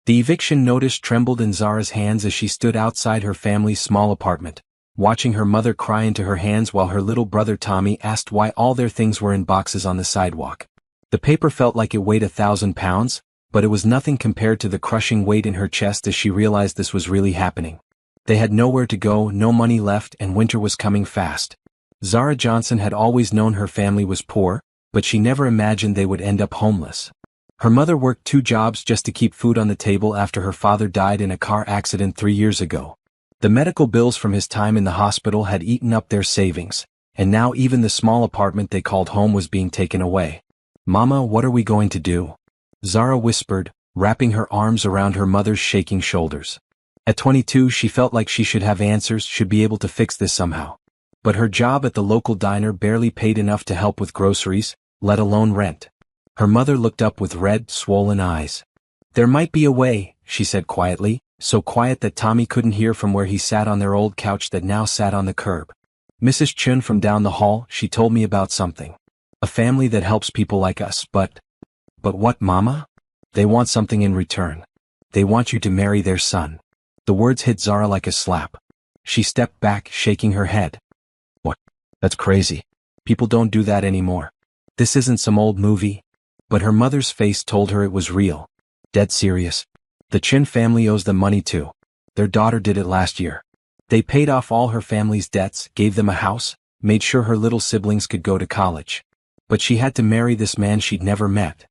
The eviction notice trembled in Zara's hands as she stood outside her family's small apartment, watching her mother cry into her hands while her little brother Tommy asked why all their things were in boxes on the sidewalk. The paper felt like it weighed 1,000 pounds, but it was nothing compared to the crushing weight in her chest as she realized this was really happening. They had nowhere to go, no money left, and winter was coming fast. Zara Johnson had always known her family was poor, but she never imagined they would end up homeless. Her mother worked 2 jobs just to keep food on the table after her father died in a car accident 3 years ago. The medical bills from his time in the hospital had eaten up their savings, and now even the small apartment they called home was being taken away. "Mama, what are we going to do?" Zara whispered, wrapping her arms around her mother's shaking shoulders. At 22, she felt like she should have answers, should be able to fix this somehow. But her job at the local diner barely paid enough to help with groceries, let alone rent. Her mother looked up with red, swollen eyes. "There might be a way," she said quietly, so quiet that Tommy couldn't hear from where he sat on their old couch that now sat on the curb. "Mrs. Chun from down the hall, she told me about something. A family that helps people like us, but what, Mama? They want something in return. They want you to marry their son." The words hit Zara like a slap. She stepped back, shaking her head. "What? That's crazy. People don't do that anymore. This isn't some old movie." But her mother's face told her it was real. Dead serious. The Chin family owes them money too. Their daughter did it last year. They paid off all her family's debts, gave them a house, made sure her little siblings could go to college. But she had to marry this man she'd never met.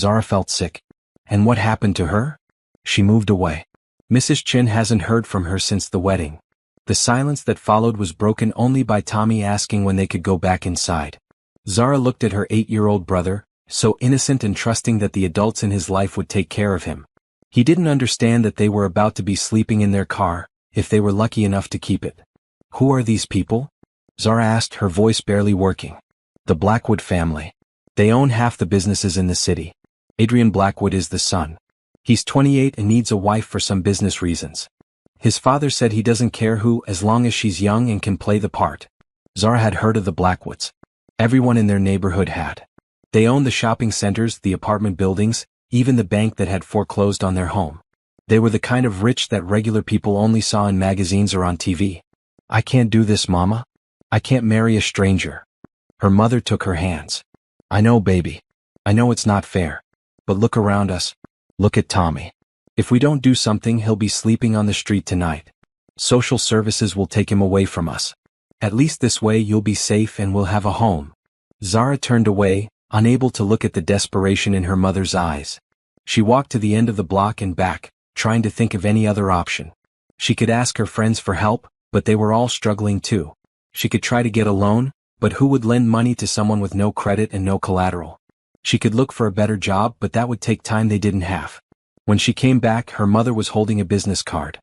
Zara felt sick. And what happened to her? She moved away. Mrs. Chin hasn't heard from her since the wedding. The silence that followed was broken only by Tommy asking when they could go back inside. Zara looked at her 8-year-old brother, so innocent and trusting that the adults in his life would take care of him. He didn't understand that they were about to be sleeping in their car, if they were lucky enough to keep it. "Who are these people?" Zara asked, her voice barely working. "The Blackwood family. They own half the businesses in the city. Adrian Blackwood is the son. He's 28 and needs a wife for some business reasons. His father said he doesn't care who, as long as she's young and can play the part." Zara had heard of the Blackwoods. Everyone in their neighborhood had. They owned the shopping centers, the apartment buildings, even the bank that had foreclosed on their home. They were the kind of rich that regular people only saw in magazines or on TV. "I can't do this, Mama. I can't marry a stranger." Her mother took her hands. "I know, baby. I know it's not fair. But look around us. Look at Tommy. If we don't do something, he'll be sleeping on the street tonight. Social services will take him away from us. At least this way you'll be safe and we'll have a home." Zara turned away, unable to look at the desperation in her mother's eyes. She walked to the end of the block and back, trying to think of any other option. She could ask her friends for help, but they were all struggling too. She could try to get a loan, but who would lend money to someone with no credit and no collateral? She could look for a better job, but that would take time they didn't have. When she came back, her mother was holding a business card.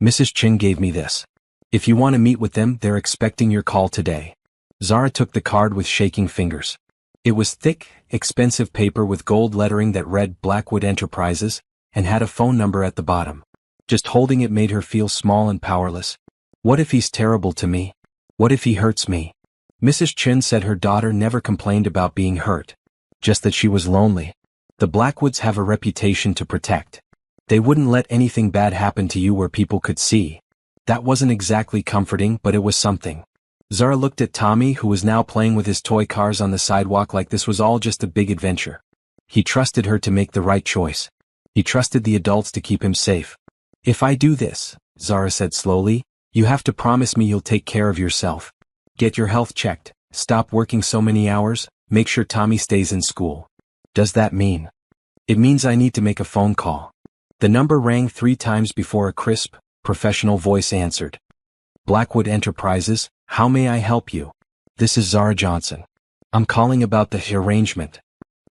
"Mrs. Chin gave me this. If you want to meet with them, they're expecting your call today." Zara took the card with shaking fingers. It was thick, expensive paper with gold lettering that read Blackwood Enterprises, and had a phone number at the bottom. Just holding it made her feel small and powerless. What if he's terrible to me? What if he hurts me? Mrs. Chin said her daughter never complained about being hurt. Just that she was lonely. The Blackwoods have a reputation to protect. They wouldn't let anything bad happen to you where people could see. That wasn't exactly comforting, but it was something. Zara looked at Tommy, who was now playing with his toy cars on the sidewalk like this was all just a big adventure. He trusted her to make the right choice. He trusted the adults to keep him safe. "If I do this," Zara said slowly, "you have to promise me you'll take care of yourself. Get your health checked, stop working so many hours, make sure Tommy stays in school." "Does that mean?" "It means I need to make a phone call." The number rang 3 times before a crisp, professional voice answered. "Blackwood Enterprises, how may I help you?" "This is Zara Johnson. I'm calling about the arrangement."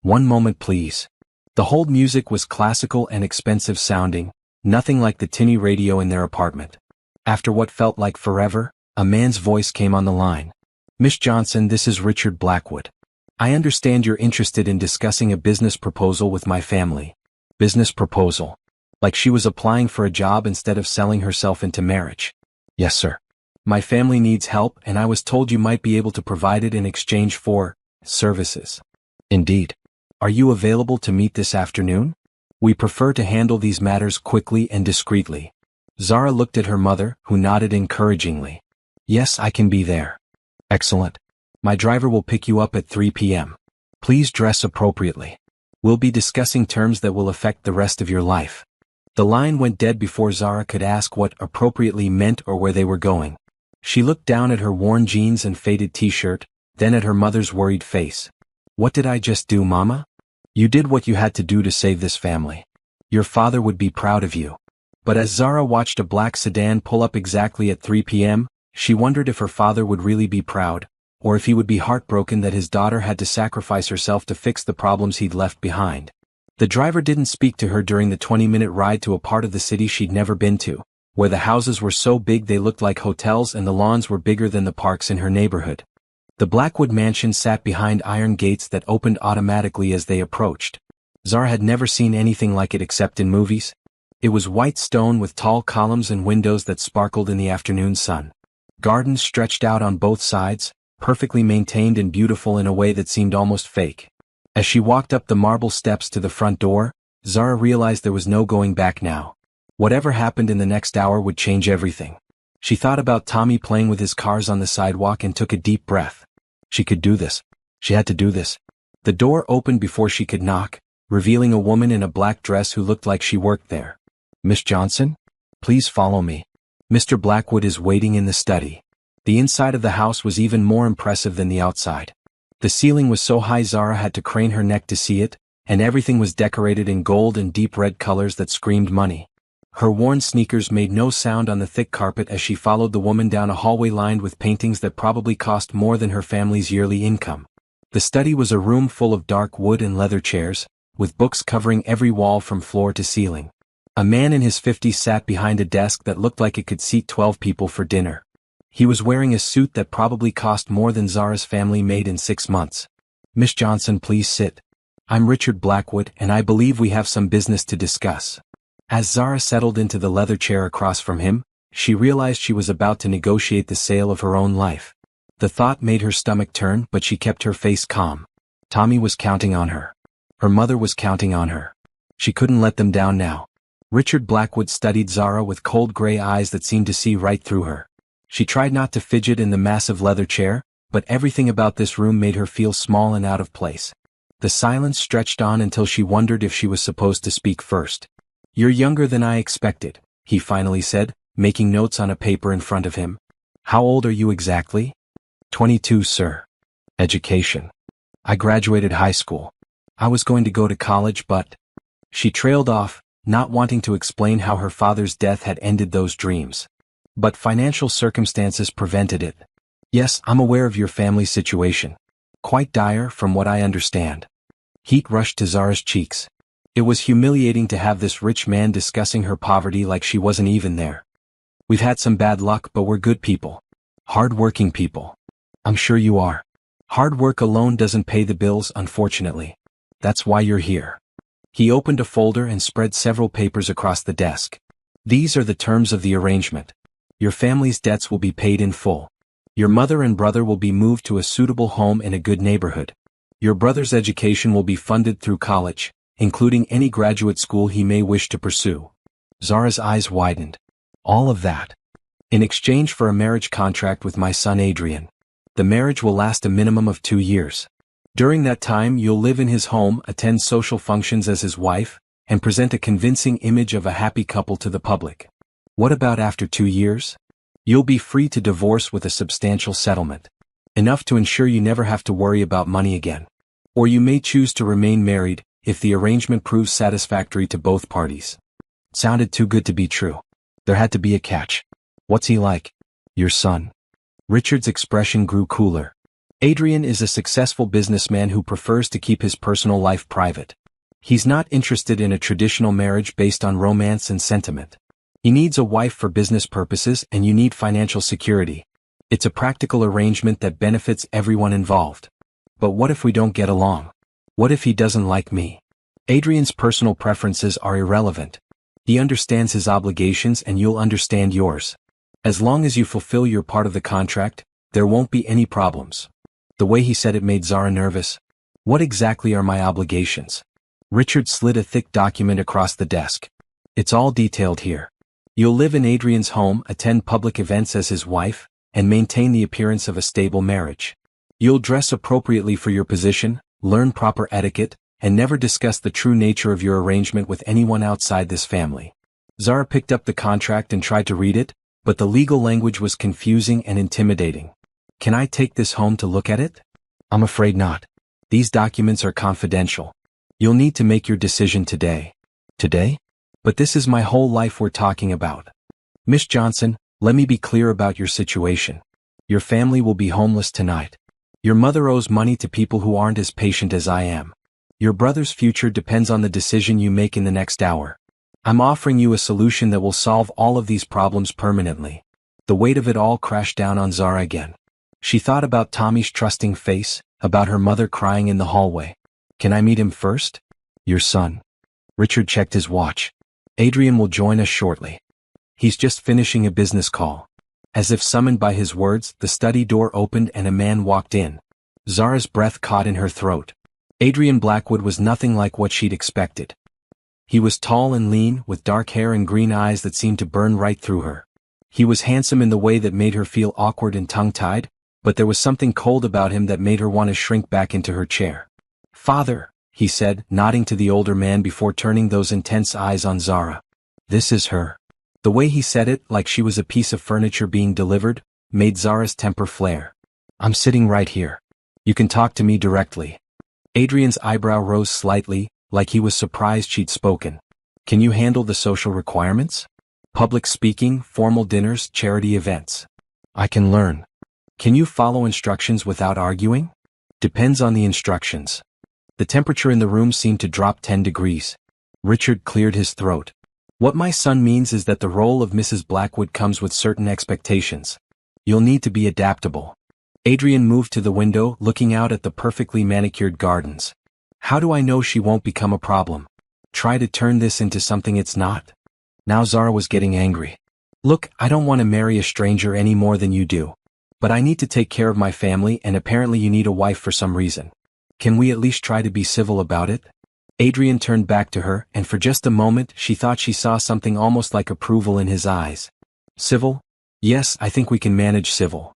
"One moment please." The hold music was classical and expensive sounding, nothing like the tinny radio in their apartment. After what felt like forever, a man's voice came on the line. "Miss Johnson, this is Richard Blackwood. I understand you're interested in discussing a business proposal with my family." Business proposal. Like she was applying for a job instead of selling herself into marriage. "Yes, sir. My family needs help and I was told you might be able to provide it in exchange for services." "Indeed. Are you available to meet this afternoon?" We prefer to handle these matters quickly and discreetly. Zara looked at her mother, who nodded encouragingly. Yes, I can be there. Excellent. My driver will pick you up at 3 p.m. Please dress appropriately. We'll be discussing terms that will affect the rest of your life. The line went dead before Zara could ask what appropriately meant or where they were going. She looked down at her worn jeans and faded t-shirt, then at her mother's worried face. What did I just do, Mama? You did what you had to do to save this family. Your father would be proud of you. But as Zara watched a black sedan pull up exactly at 3 p.m., she wondered if her father would really be proud, or if he would be heartbroken that his daughter had to sacrifice herself to fix the problems he'd left behind. The driver didn't speak to her during the 20-minute ride to a part of the city she'd never been to, where the houses were so big they looked like hotels and the lawns were bigger than the parks in her neighborhood. The Blackwood mansion sat behind iron gates that opened automatically as they approached. Zara had never seen anything like it except in movies. It was white stone with tall columns and windows that sparkled in the afternoon sun. Gardens stretched out on both sides, perfectly maintained and beautiful in a way that seemed almost fake. As she walked up the marble steps to the front door, Zara realized there was no going back now. Whatever happened in the next hour would change everything. She thought about Tommy playing with his cars on the sidewalk and took a deep breath. She could do this. She had to do this. The door opened before she could knock, revealing a woman in a black dress who looked like she worked there. Miss Johnson? Please follow me. Mr. Blackwood is waiting in the study. The inside of the house was even more impressive than the outside. The ceiling was so high Zara had to crane her neck to see it, and everything was decorated in gold and deep red colors that screamed money. Her worn sneakers made no sound on the thick carpet as she followed the woman down a hallway lined with paintings that probably cost more than her family's yearly income. The study was a room full of dark wood and leather chairs, with books covering every wall from floor to ceiling. A man in his 50s sat behind a desk that looked like it could seat 12 people for dinner. He was wearing a suit that probably cost more than Zara's family made in 6 months. Miss Johnson, please sit. I'm Richard Blackwood, and I believe we have some business to discuss. As Zara settled into the leather chair across from him, she realized she was about to negotiate the sale of her own life. The thought made her stomach turn, but she kept her face calm. Tommy was counting on her. Her mother was counting on her. She couldn't let them down now. Richard Blackwood studied Zara with cold gray eyes that seemed to see right through her. She tried not to fidget in the massive leather chair, but everything about this room made her feel small and out of place. The silence stretched on until she wondered if she was supposed to speak first. You're younger than I expected, he finally said, making notes on a paper in front of him. How old are you exactly? 22, sir. Education. I graduated high school. I was going to go to college, but... She trailed off, not wanting to explain how her father's death had ended those dreams. But financial circumstances prevented it. Yes, I'm aware of your family's situation. Quite dire, from what I understand. Heat rushed to Zara's cheeks. It was humiliating to have this rich man discussing her poverty like she wasn't even there. We've had some bad luck, but we're good people. Hard-working people. I'm sure you are. Hard work alone doesn't pay the bills, unfortunately. That's why you're here. He opened a folder and spread several papers across the desk. These are the terms of the arrangement. Your family's debts will be paid in full. Your mother and brother will be moved to a suitable home in a good neighborhood. Your brother's education will be funded through college, including any graduate school he may wish to pursue. Zara's eyes widened. All of that. In exchange for a marriage contract with my son Adrian. The marriage will last a minimum of 2 years. During that time you'll live in his home, attend social functions as his wife, and present a convincing image of a happy couple to the public. What about after 2 years? You'll be free to divorce with a substantial settlement. Enough to ensure you never have to worry about money again. Or you may choose to remain married, if the arrangement proves satisfactory to both parties. It sounded too good to be true. There had to be a catch. What's he like? Your son. Richard's expression grew cooler. Adrian is a successful businessman who prefers to keep his personal life private. He's not interested in a traditional marriage based on romance and sentiment. He needs a wife for business purposes, and you need financial security. It's a practical arrangement that benefits everyone involved. But what if we don't get along? What if he doesn't like me? Adrian's personal preferences are irrelevant. He understands his obligations and you'll understand yours. As long as you fulfill your part of the contract, there won't be any problems. The way he said it made Zara nervous. What exactly are my obligations? Richard slid a thick document across the desk. It's all detailed here. You'll live in Adrian's home, attend public events as his wife, and maintain the appearance of a stable marriage. You'll dress appropriately for your position, learn proper etiquette, and never discuss the true nature of your arrangement with anyone outside this family. Zara picked up the contract and tried to read it, but the legal language was confusing and intimidating. Can I take this home to look at it? I'm afraid not. These documents are confidential. You'll need to make your decision today. Today? But this is my whole life we're talking about. Miss Johnson, let me be clear about your situation. Your family will be homeless tonight. Your mother owes money to people who aren't as patient as I am. Your brother's future depends on the decision you make in the next hour. I'm offering you a solution that will solve all of these problems permanently. The weight of it all crashed down on Zara again. She thought about Tommy's trusting face, about her mother crying in the hallway. Can I meet him first? Your son. Richard checked his watch. Adrian will join us shortly. He's just finishing a business call. As if summoned by his words, the study door opened and a man walked in. Zara's breath caught in her throat. Adrian Blackwood was nothing like what she'd expected. He was tall and lean, with dark hair and green eyes that seemed to burn right through her. He was handsome in the way that made her feel awkward and tongue-tied, but there was something cold about him that made her want to shrink back into her chair. "Father," he said, nodding to the older man before turning those intense eyes on Zara. "This is her." The way he said it, like she was a piece of furniture being delivered, made Zara's temper flare. "I'm sitting right here. You can talk to me directly." Adrian's eyebrow rose slightly, like he was surprised she'd spoken. "Can you handle the social requirements? Public speaking, formal dinners, charity events?" "I can learn." "Can you follow instructions without arguing?" "Depends on the instructions." The temperature in the room seemed to drop 10 degrees. Richard cleared his throat. "What my son means is that the role of Mrs. Blackwood comes with certain expectations. You'll need to be adaptable." Adrian moved to the window, looking out at the perfectly manicured gardens. "How do I know she won't become a problem? Try to turn this into something it's not?" Now Zara was getting angry. "Look, I don't want to marry a stranger any more than you do. But I need to take care of my family, and apparently you need a wife for some reason. Can we at least try to be civil about it?" Adrian turned back to her, and for just a moment she thought she saw something almost like approval in his eyes. "Civil? Yes, I think we can manage civil."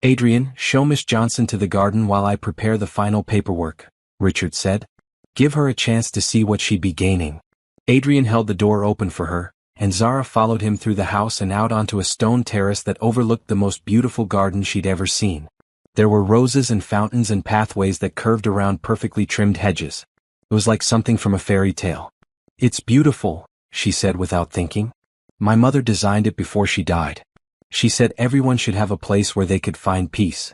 "Adrian, show Miss Johnson to the garden while I prepare the final paperwork," Richard said. "Give her a chance to see what she'd be gaining." Adrian held the door open for her, and Zara followed him through the house and out onto a stone terrace that overlooked the most beautiful garden she'd ever seen. There were roses and fountains and pathways that curved around perfectly trimmed hedges. It was like something from a fairy tale. "It's beautiful," she said without thinking. "My mother designed it before she died. She said everyone should have a place where they could find peace."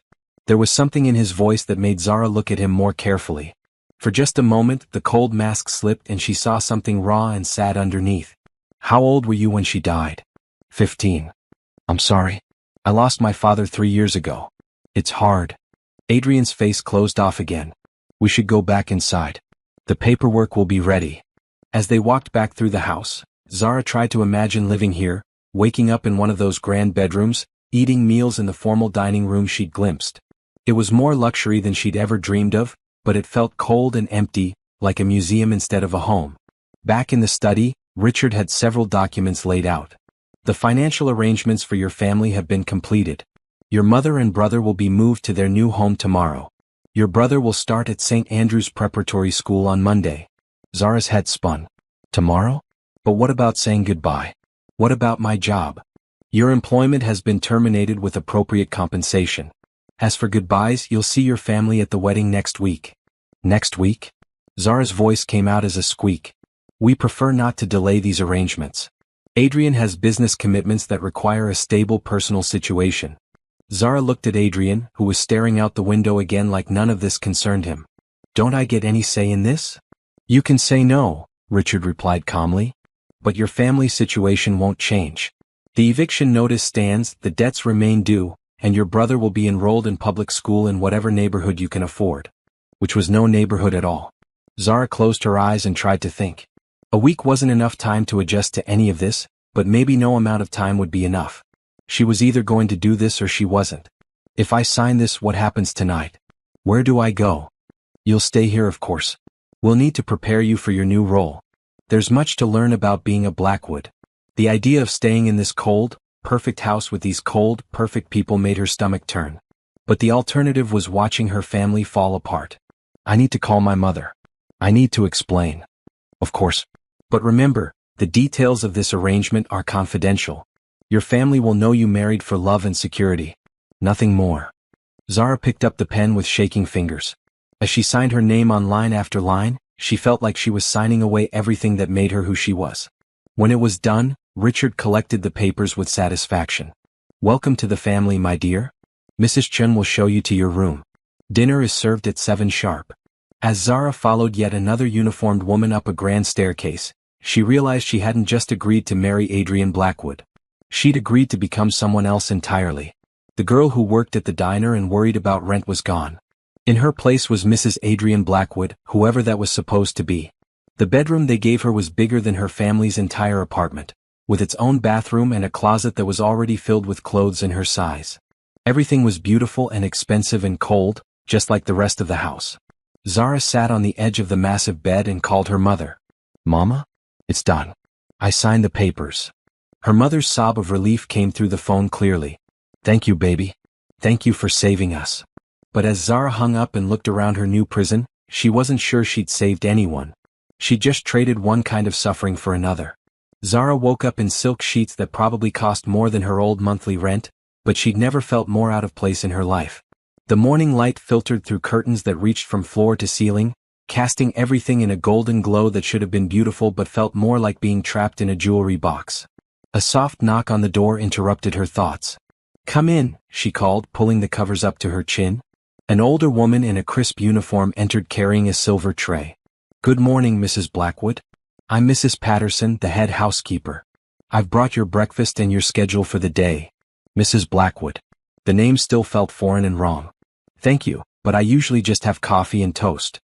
There was something in his voice that made Zara look at him more carefully. For just a moment, the cold mask slipped and she saw something raw and sad underneath. "How old were you when she died?" 15. "I'm sorry. I lost my father 3 years ago. It's hard." Adrian's face closed off again. "We should go back inside. The paperwork will be ready." As they walked back through the house, Zara tried to imagine living here, waking up in one of those grand bedrooms, eating meals in the formal dining room she'd glimpsed. It was more luxury than she'd ever dreamed of, but it felt cold and empty, like a museum instead of a home. Back in the study, Richard had several documents laid out. "The financial arrangements for your family have been completed. Your mother and brother will be moved to their new home tomorrow. Your brother will start at St. Andrew's Preparatory School on Monday." Zara's head spun. "Tomorrow? But what about saying goodbye? What about my job?" "Your employment has been terminated with appropriate compensation. As for goodbyes, you'll see your family at the wedding next week." "Next week?" Zara's voice came out as a squeak. "We prefer not to delay these arrangements. Adrian has business commitments that require a stable personal situation." Zara looked at Adrian, who was staring out the window again like none of this concerned him. "Don't I get any say in this?" "You can say no," Richard replied calmly. "But your family situation won't change. The eviction notice stands, the debts remain due, and your brother will be enrolled in public school in whatever neighborhood you can afford." Which was no neighborhood at all. Zara closed her eyes and tried to think. A week wasn't enough time to adjust to any of this, but maybe no amount of time would be enough. She was either going to do this or she wasn't. "If I sign this, what happens tonight? Where do I go?" "You'll stay here, of course." We'll need to prepare you for your new role. There's much to learn about being a Blackwood. The idea of staying in this cold, perfect house with these cold, perfect people made her stomach turn. But the alternative was watching her family fall apart. I need to call my mother. I need to explain. Of course. But remember, the details of this arrangement are confidential. Your family will know you married for love and security. Nothing more. Zara picked up the pen with shaking fingers. As she signed her name on line after line, she felt like she was signing away everything that made her who she was. When it was done, Richard collected the papers with satisfaction. Welcome to the family, my dear. Mrs. Chen will show you to your room. Dinner is served at 7 sharp. As Zara followed yet another uniformed woman up a grand staircase, she realized she hadn't just agreed to marry Adrian Blackwood. She'd agreed to become someone else entirely. The girl who worked at the diner and worried about rent was gone. In her place was Mrs. Adrian Blackwood, whoever that was supposed to be. The bedroom they gave her was bigger than her family's entire apartment, with its own bathroom and a closet that was already filled with clothes in her size. Everything was beautiful and expensive and cold, just like the rest of the house. Zara sat on the edge of the massive bed and called her mother. Mama? It's done. I signed the papers. Her mother's sob of relief came through the phone clearly. Thank you, baby. Thank you for saving us. But as Zara hung up and looked around her new prison, she wasn't sure she'd saved anyone. She just traded one kind of suffering for another. Zara woke up in silk sheets that probably cost more than her old monthly rent, but she'd never felt more out of place in her life. The morning light filtered through curtains that reached from floor to ceiling, casting everything in a golden glow that should have been beautiful but felt more like being trapped in a jewelry box. A soft knock on the door interrupted her thoughts. Come in, she called, pulling the covers up to her chin. An older woman in a crisp uniform entered carrying a silver tray. Good morning, Mrs. Blackwood. I'm Mrs. Patterson, the head housekeeper. I've brought your breakfast and your schedule for the day. Mrs. Blackwood. The name still felt foreign and wrong. Thank you, but I usually just have coffee and toast.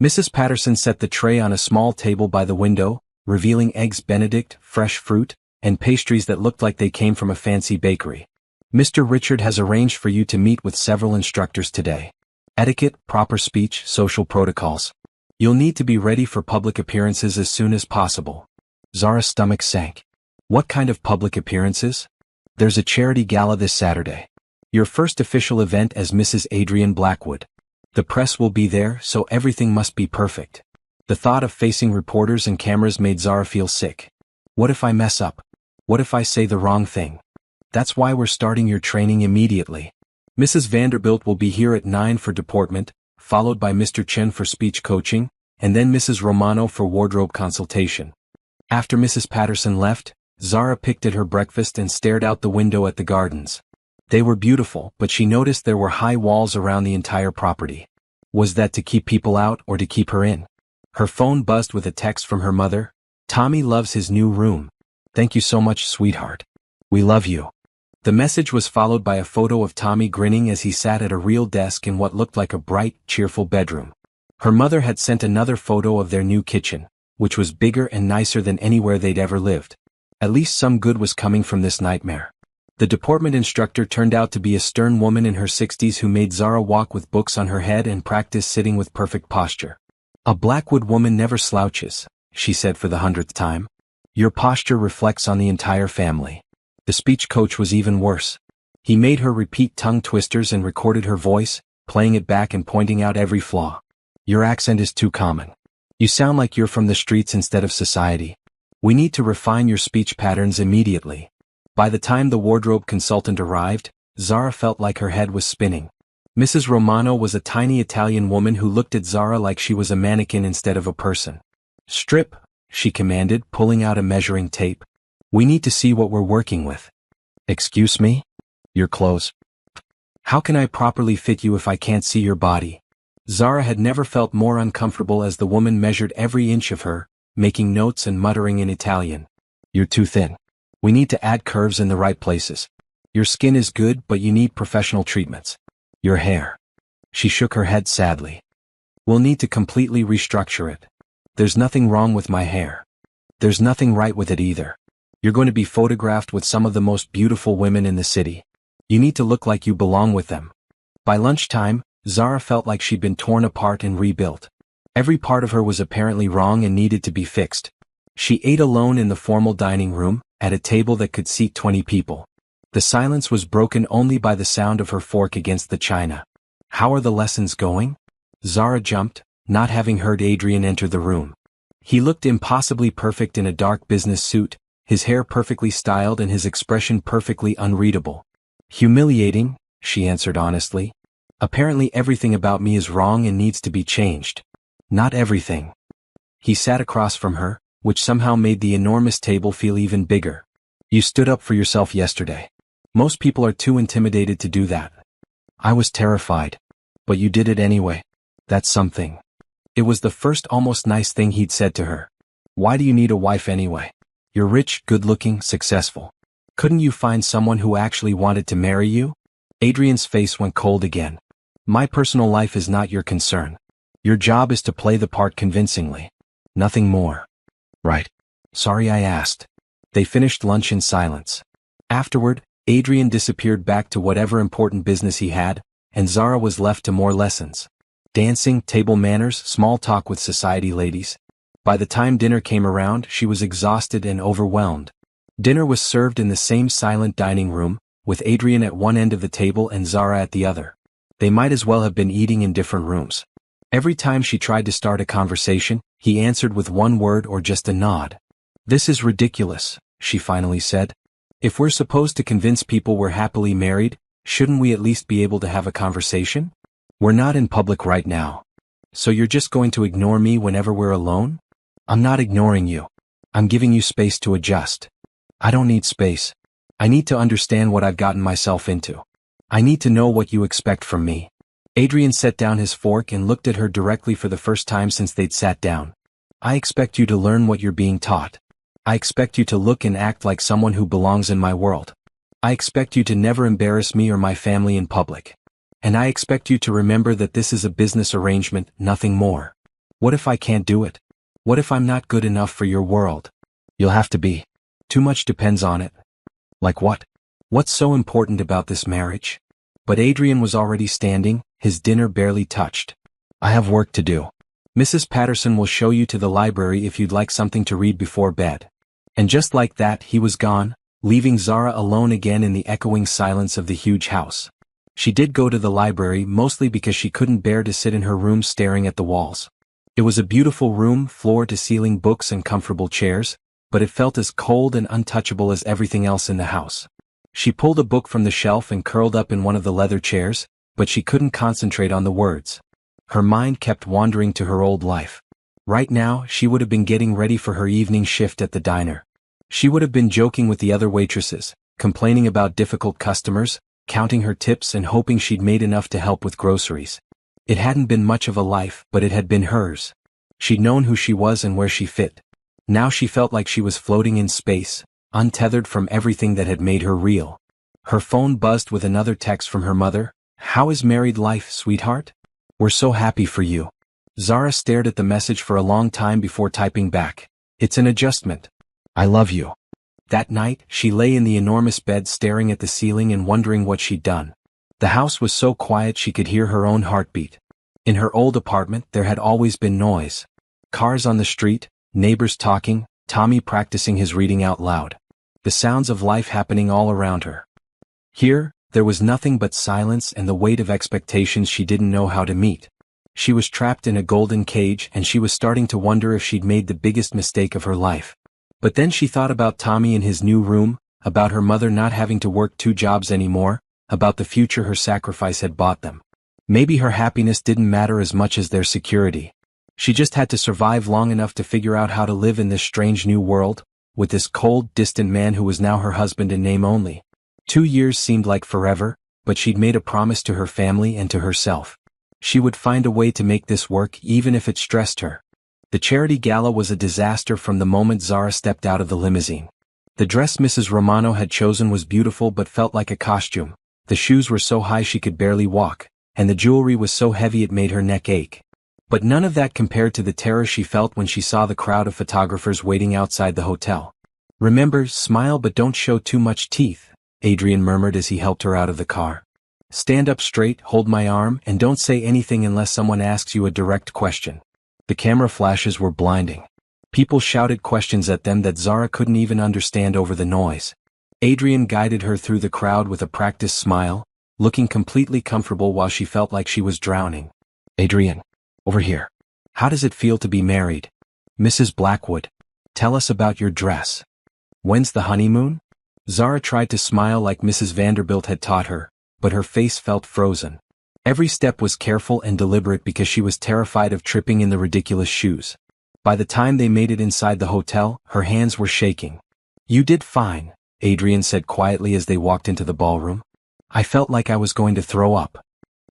Mrs. Patterson set the tray on a small table by the window, revealing eggs Benedict, fresh fruit, and pastries that looked like they came from a fancy bakery. Mr. Richard has arranged for you to meet with several instructors today. Etiquette, proper speech, social protocols. You'll need to be ready for public appearances as soon as possible. Zara's stomach sank. What kind of public appearances? There's a charity gala this Saturday. Your first official event as Mrs. Adrian Blackwood. The press will be there, so everything must be perfect. The thought of facing reporters and cameras made Zara feel sick. What if I mess up? What if I say the wrong thing? That's why we're starting your training immediately. Mrs. Vanderbilt will be here at 9 for deportment, followed by Mr. Chen for speech coaching, and then Mrs. Romano for wardrobe consultation. After Mrs. Patterson left, Zara picked at her breakfast and stared out the window at the gardens. They were beautiful, but she noticed there were high walls around the entire property. Was that to keep people out or to keep her in? Her phone buzzed with a text from her mother. Tommy loves his new room. Thank you so much, sweetheart. We love you. The message was followed by a photo of Tommy grinning as he sat at a real desk in what looked like a bright, cheerful bedroom. Her mother had sent another photo of their new kitchen, which was bigger and nicer than anywhere they'd ever lived. At least some good was coming from this nightmare. The deportment instructor turned out to be a stern woman in her 60s who made Zara walk with books on her head and practice sitting with perfect posture. A Blackwood woman never slouches, she said for the 100th time. Your posture reflects on the entire family. The speech coach was even worse. He made her repeat tongue twisters and recorded her voice, playing it back and pointing out every flaw. Your accent is too common. You sound like you're from the streets instead of society. We need to refine your speech patterns immediately. By the time the wardrobe consultant arrived, Zara felt like her head was spinning. Mrs. Romano was a tiny Italian woman who looked at Zara like she was a mannequin instead of a person. Strip, she commanded, pulling out a measuring tape. We need to see what we're working with. Excuse me? Your clothes. How can I properly fit you if I can't see your body? Zara had never felt more uncomfortable as the woman measured every inch of her, making notes and muttering in Italian. You're too thin. We need to add curves in the right places. Your skin is good, but you need professional treatments. Your hair. She shook her head sadly. We'll need to completely restructure it. There's nothing wrong with my hair. There's nothing right with it either. You're going to be photographed with some of the most beautiful women in the city. You need to look like you belong with them. By lunchtime, Zara felt like she'd been torn apart and rebuilt. Every part of her was apparently wrong and needed to be fixed. She ate alone in the formal dining room, at a table that could seat 20 people. The silence was broken only by the sound of her fork against the china. "How are the lessons going?" Zara jumped, not having heard Adrian enter the room. He looked impossibly perfect in a dark business suit, his hair perfectly styled and his expression perfectly unreadable. "Humiliating," she answered honestly. "Apparently everything about me is wrong and needs to be changed." "Not everything." He sat across from her, which somehow made the enormous table feel even bigger. "You stood up for yourself yesterday. Most people are too intimidated to do that. I was terrified. But you did it anyway. That's something." It was the first almost nice thing he'd said to her. "Why do you need a wife anyway? You're rich, good-looking, successful. Couldn't you find someone who actually wanted to marry you?" Adrian's face went cold again. "My personal life is not your concern. Your job is to play the part convincingly. Nothing more." "Right. Sorry I asked." They finished lunch in silence. Afterward, Adrian disappeared back to whatever important business he had, and Zara was left to more lessons. Dancing, table manners, small talk with society ladies. By the time dinner came around, she was exhausted and overwhelmed. Dinner was served in the same silent dining room, with Adrian at one end of the table and Zara at the other. They might as well have been eating in different rooms. Every time she tried to start a conversation, he answered with one word or just a nod. "This is ridiculous," she finally said. "If we're supposed to convince people we're happily married, shouldn't we at least be able to have a conversation? We're not in public right now. So you're just going to ignore me whenever we're alone?" "I'm not ignoring you. I'm giving you space to adjust." "I don't need space. I need to understand what I've gotten myself into. I need to know what you expect from me." Adrian set down his fork and looked at her directly for the first time since they'd sat down. "I expect you to learn what you're being taught. I expect you to look and act like someone who belongs in my world. I expect you to never embarrass me or my family in public. And I expect you to remember that this is a business arrangement, nothing more. What if I can't do it? What if I'm not good enough for your world?" "You'll have to be. Too much depends on it." "Like what? What's so important about this marriage?" But Adrian was already standing, his dinner barely touched. "I have work to do. Mrs. Patterson will show you to the library if you'd like something to read before bed." And just like that, he was gone, leaving Zara alone again in the echoing silence of the huge house. She did go to the library mostly because she couldn't bear to sit in her room staring at the walls. It was a beautiful room, floor-to-ceiling books and comfortable chairs, but it felt as cold and untouchable as everything else in the house. She pulled a book from the shelf and curled up in one of the leather chairs, but she couldn't concentrate on the words. Her mind kept wandering to her old life. Right now, she would have been getting ready for her evening shift at the diner. She would have been joking with the other waitresses, complaining about difficult customers, counting her tips and hoping she'd made enough to help with groceries. It hadn't been much of a life, but it had been hers. She'd known who she was and where she fit. Now she felt like she was floating in space, untethered from everything that had made her real. Her phone buzzed with another text from her mother. "How is married life, sweetheart? We're so happy for you." Zara stared at the message for a long time before typing back. "It's an adjustment. I love you." That night, she lay in the enormous bed staring at the ceiling and wondering what she'd done. The house was so quiet she could hear her own heartbeat. In her old apartment, there had always been noise. Cars on the street, neighbors talking, Tommy practicing his reading out loud. The sounds of life happening all around her. Here, there was nothing but silence and the weight of expectations she didn't know how to meet. She was trapped in a golden cage and she was starting to wonder if she'd made the biggest mistake of her life. But then she thought about Tommy in his new room, about her mother not having to work 2 jobs anymore, about the future her sacrifice had bought them. Maybe her happiness didn't matter as much as their security. She just had to survive long enough to figure out how to live in this strange new world, with this cold, distant man who was now her husband in name only. 2 years seemed like forever, but she'd made a promise to her family and to herself. She would find a way to make this work even if it stressed her. The charity gala was a disaster from the moment Zara stepped out of the limousine. The dress Mrs. Romano had chosen was beautiful but felt like a costume. The shoes were so high she could barely walk, and the jewelry was so heavy it made her neck ache. But none of that compared to the terror she felt when she saw the crowd of photographers waiting outside the hotel. "Remember, smile but don't show too much teeth," Adrian murmured as he helped her out of the car. "Stand up straight, hold my arm, and don't say anything unless someone asks you a direct question." The camera flashes were blinding. People shouted questions at them that Zara couldn't even understand over the noise. Adrian guided her through the crowd with a practiced smile, looking completely comfortable while she felt like she was drowning. Adrian, over here. How does it feel to be married? Mrs. Blackwood, tell us about your dress. When's the honeymoon? Zara tried to smile like Mrs. Vanderbilt had taught her, but her face felt frozen. Every step was careful and deliberate because she was terrified of tripping in the ridiculous shoes. By the time they made it inside the hotel, her hands were shaking. You did fine, Adrian said quietly as they walked into the ballroom. I felt like I was going to throw up.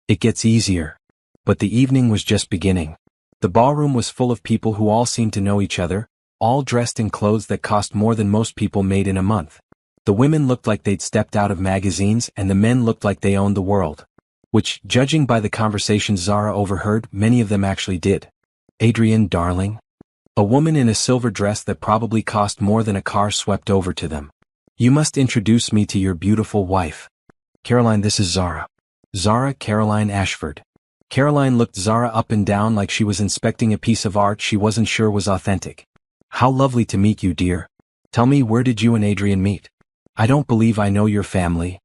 It gets easier. But the evening was just beginning. The ballroom was full of people who all seemed to know each other, all dressed in clothes that cost more than most people made in a month. The women looked like they'd stepped out of magazines and the men looked like they owned the world. Which, judging by the conversations Zara overheard, many of them actually did. Adrian, darling. A woman in a silver dress that probably cost more than a car swept over to them. You must introduce me to your beautiful wife. Caroline, this is Zara. Zara Caroline Ashford. Caroline looked Zara up and down like she was inspecting a piece of art she wasn't sure was authentic. How lovely to meet you, dear. Tell me, where did you and Adrian meet? I don't believe I know your family.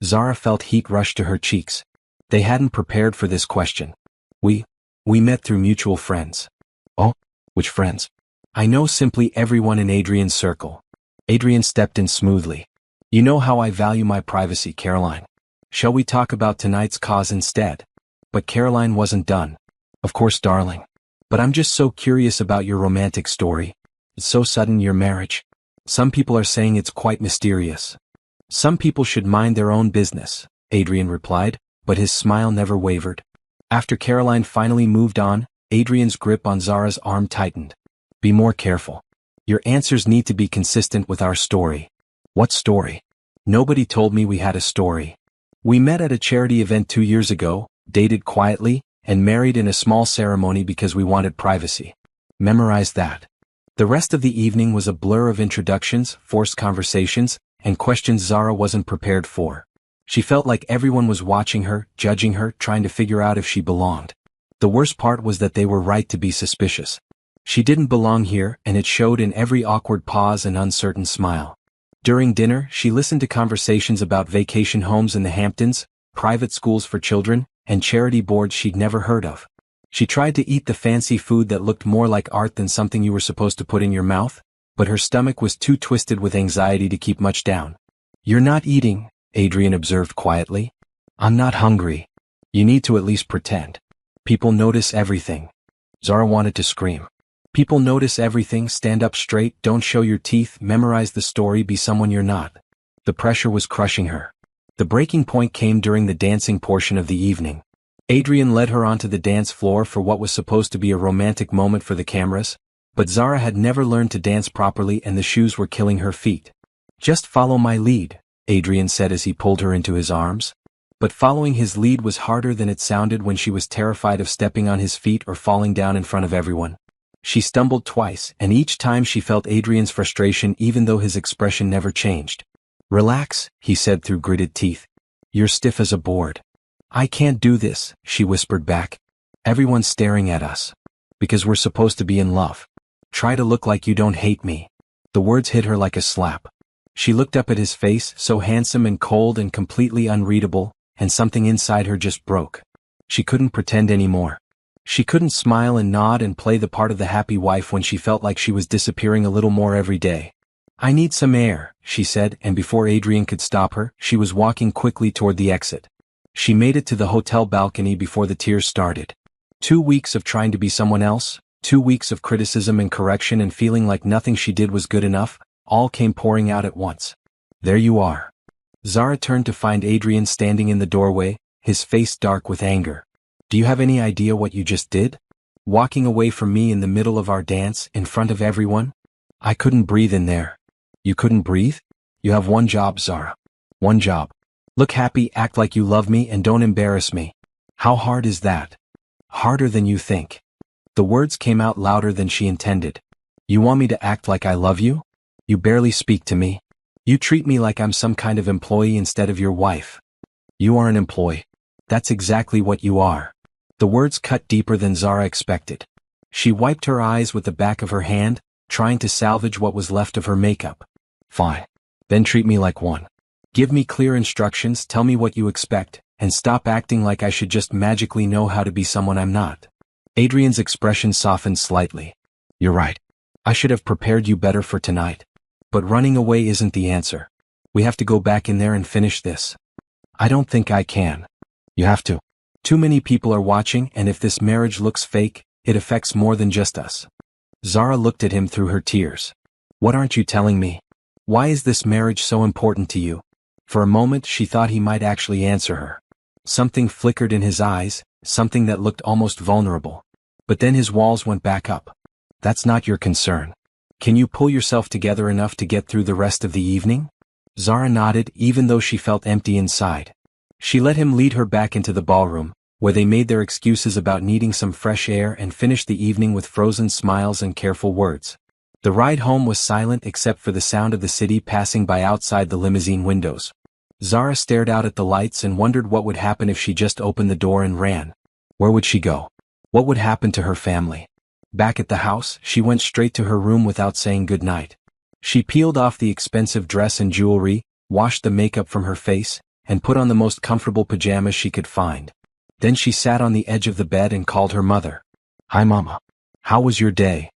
Zara felt heat rush to her cheeks. They hadn't prepared for this question. We met through mutual friends. Oh, which friends? I know simply everyone in Adrian's circle. Adrian stepped in smoothly. You know how I value my privacy, Caroline. Shall we talk about tonight's cause instead? But Caroline wasn't done. Of course, darling. But I'm just so curious about your romantic story. It's so sudden, your marriage. Some people are saying it's quite mysterious. Some people should mind their own business, Adrian replied, but his smile never wavered. After Caroline finally moved on, Adrian's grip on Zara's arm tightened. Be more careful. Your answers need to be consistent with our story. What story? Nobody told me we had a story. We met at a charity event 2 years ago, dated quietly, and married in a small ceremony because we wanted privacy. Memorize that. The rest of the evening was a blur of introductions, forced conversations, and questions Zara wasn't prepared for. She felt like everyone was watching her, judging her, trying to figure out if she belonged. The worst part was that they were right to be suspicious. She didn't belong here, and it showed in every awkward pause and uncertain smile. During dinner, she listened to conversations about vacation homes in the Hamptons, private schools for children, and charity boards she'd never heard of. She tried to eat the fancy food that looked more like art than something you were supposed to put in your mouth, but her stomach was too twisted with anxiety to keep much down. You're not eating, Adrian observed quietly. I'm not hungry. You need to at least pretend. People notice everything. Zara wanted to scream. People notice everything, stand up straight, don't show your teeth, memorize the story, be someone you're not. The pressure was crushing her. The breaking point came during the dancing portion of the evening. Adrian led her onto the dance floor for what was supposed to be a romantic moment for the cameras, but Zara had never learned to dance properly and the shoes were killing her feet. Just follow my lead, Adrian said as he pulled her into his arms. But following his lead was harder than it sounded when she was terrified of stepping on his feet or falling down in front of everyone. She stumbled twice, and each time she felt Adrian's frustration even though his expression never changed. Relax, he said through gritted teeth. You're stiff as a board. I can't do this, she whispered back. Everyone's staring at us. Because we're supposed to be in love. Try to look like you don't hate me. The words hit her like a slap. She looked up at his face, so handsome and cold and completely unreadable, and something inside her just broke. She couldn't pretend anymore. She couldn't smile and nod and play the part of the happy wife when she felt like she was disappearing a little more every day. I need some air, she said, and before Adrian could stop her, she was walking quickly toward the exit. She made it to the hotel balcony before the tears started. 2 weeks of trying to be someone else, 2 weeks of criticism and correction and feeling like nothing she did was good enough, all came pouring out at once. There you are. Zara turned to find Adrian standing in the doorway, his face dark with anger. Do you have any idea what you just did? Walking away from me in the middle of our dance, in front of everyone? I couldn't breathe in there. You couldn't breathe? You have one job, Zara. One job. Look happy, act like you love me, and don't embarrass me. How hard is that? Harder than you think. The words came out louder than she intended. You want me to act like I love you? You barely speak to me. You treat me like I'm some kind of employee instead of your wife. You are an employee. That's exactly what you are. The words cut deeper than Zara expected. She wiped her eyes with the back of her hand, trying to salvage what was left of her makeup. Fine. Then treat me like one. Give me clear instructions, tell me what you expect, and stop acting like I should just magically know how to be someone I'm not. Adrian's expression softened slightly. You're right. I should have prepared you better for tonight. But running away isn't the answer. We have to go back in there and finish this. I don't think I can. You have to. Too many people are watching, and if this marriage looks fake, it affects more than just us. Zara looked at him through her tears. What aren't you telling me? Why is this marriage so important to you? For a moment she thought he might actually answer her. Something flickered in his eyes, something that looked almost vulnerable. But then his walls went back up. That's not your concern. Can you pull yourself together enough to get through the rest of the evening? Zara nodded, even though she felt empty inside. She let him lead her back into the ballroom, where they made their excuses about needing some fresh air and finished the evening with frozen smiles and careful words. The ride home was silent except for the sound of the city passing by outside the limousine windows. Zara stared out at the lights and wondered what would happen if she just opened the door and ran. Where would she go? What would happen to her family? Back at the house, she went straight to her room without saying goodnight. She peeled off the expensive dress and jewelry, washed the makeup from her face, and put on the most comfortable pajamas she could find. Then she sat on the edge of the bed and called her mother. Hi Mama. How was your day?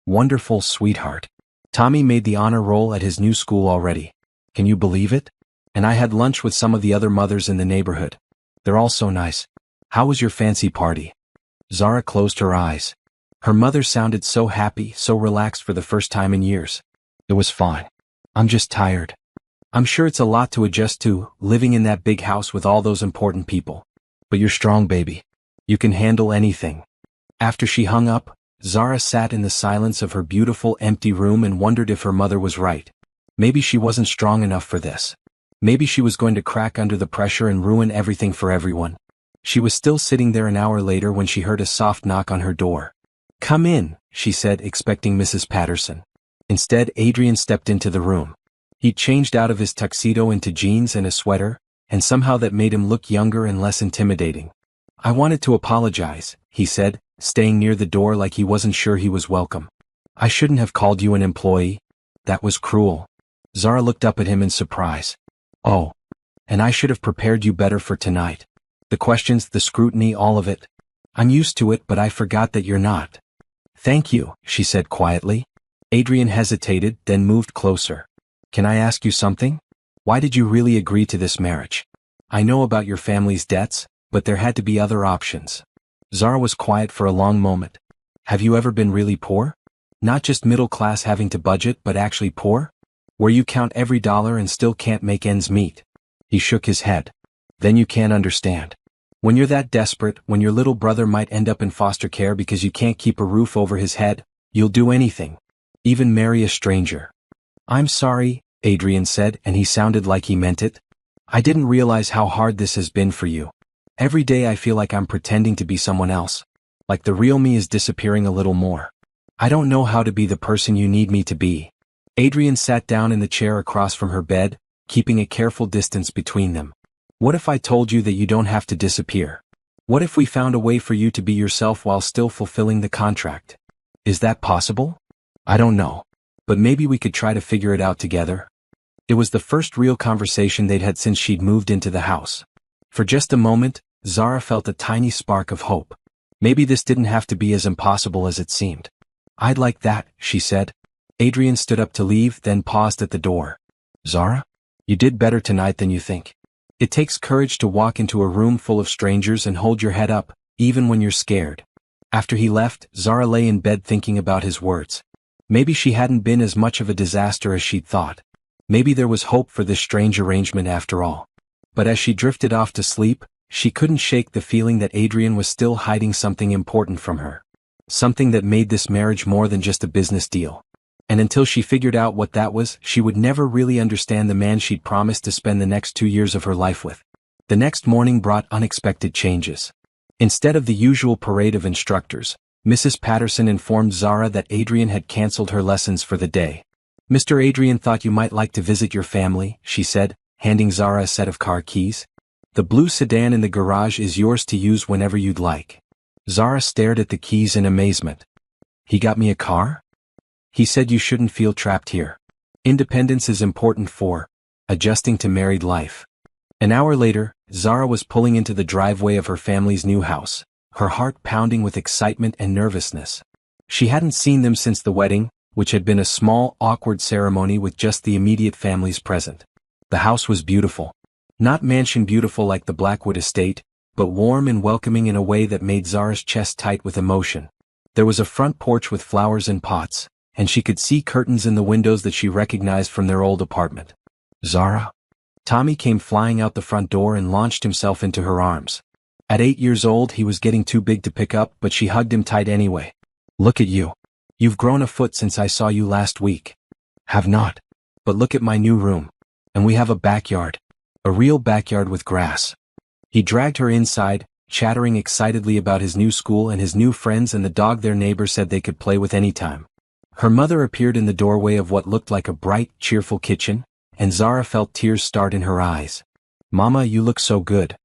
Wonderful, sweetheart. Tommy made the honor roll at his new school already. Can you believe it? And I had lunch with some of the other mothers in the neighborhood. They're all so nice. How was your fancy party? Zara closed her eyes. Her mother sounded so happy, so relaxed for the first time in years. It was fine. I'm just tired. I'm sure it's a lot to adjust to, living in that big house with all those important people. But you're strong, baby. You can handle anything. After she hung up, Zara sat in the silence of her beautiful empty room and wondered if her mother was right. Maybe she wasn't strong enough for this. Maybe she was going to crack under the pressure and ruin everything for everyone. She was still sitting there an hour later when she heard a soft knock on her door. Come in, she said, expecting Mrs. Patterson. Instead, Adrian stepped into the room. He changed out of his tuxedo into jeans and a sweater, and somehow that made him look younger and less intimidating. I wanted to apologize, he said, staying near the door like he wasn't sure he was welcome. I shouldn't have called you an employee. That was cruel. Zara looked up at him in surprise. Oh. And I should have prepared you better for tonight. The questions, the scrutiny, all of it. I'm used to it, but I forgot that you're not. Thank you, she said quietly. Adrian hesitated, then moved closer. Can I ask you something? Why did you really agree to this marriage? I know about your family's debts, but there had to be other options. Zara was quiet for a long moment. Have you ever been really poor? Not just middle class having to budget, but actually poor? Where you count every dollar and still can't make ends meet? He shook his head. Then you can't understand. When you're that desperate, when your little brother might end up in foster care because you can't keep a roof over his head, you'll do anything. Even marry a stranger. I'm sorry, Adrian said, and he sounded like he meant it. I didn't realize how hard this has been for you. Every day I feel like I'm pretending to be someone else. Like the real me is disappearing a little more. I don't know how to be the person you need me to be. Adrian sat down in the chair across from her bed, keeping a careful distance between them. What if I told you that you don't have to disappear? What if we found a way for you to be yourself while still fulfilling the contract? Is that possible? I don't know. But maybe we could try to figure it out together. It was the first real conversation they'd had since she'd moved into the house. For just a moment, Zara felt a tiny spark of hope. Maybe this didn't have to be as impossible as it seemed. I'd like that, she said. Adrian stood up to leave, then paused at the door. Zara? You did better tonight than you think. It takes courage to walk into a room full of strangers and hold your head up, even when you're scared. After he left, Zara lay in bed thinking about his words. Maybe she hadn't been as much of a disaster as she'd thought. Maybe there was hope for this strange arrangement after all. But as she drifted off to sleep, she couldn't shake the feeling that Adrian was still hiding something important from her. Something that made this marriage more than just a business deal. And until she figured out what that was, she would never really understand the man she'd promised to spend the next 2 years of her life with. The next morning brought unexpected changes. Instead of the usual parade of instructors, Mrs. Patterson informed Zara that Adrian had canceled her lessons for the day. Mr. Adrian thought you might like to visit your family, she said, handing Zara a set of car keys. The blue sedan in the garage is yours to use whenever you'd like. Zara stared at the keys in amazement. He got me a car? He said you shouldn't feel trapped here. Independence is important for adjusting to married life. An hour later, Zara was pulling into the driveway of her family's new house, her heart pounding with excitement and nervousness. She hadn't seen them since the wedding, which had been a small, awkward ceremony with just the immediate families present. The house was beautiful. Not mansion beautiful like the Blackwood estate, but warm and welcoming in a way that made Zara's chest tight with emotion. There was a front porch with flowers in pots, and she could see curtains in the windows that she recognized from their old apartment. Zara? Tommy came flying out the front door and launched himself into her arms. At 8 years old he was getting too big to pick up, but she hugged him tight anyway. Look at you. You've grown a foot since I saw you last week. Have not. But look at my new room. And we have a backyard. A real backyard with grass. He dragged her inside, chattering excitedly about his new school and his new friends and the dog their neighbor said they could play with anytime. Her mother appeared in the doorway of what looked like a bright, cheerful kitchen, and Zara felt tears start in her eyes. Mama, you look so good.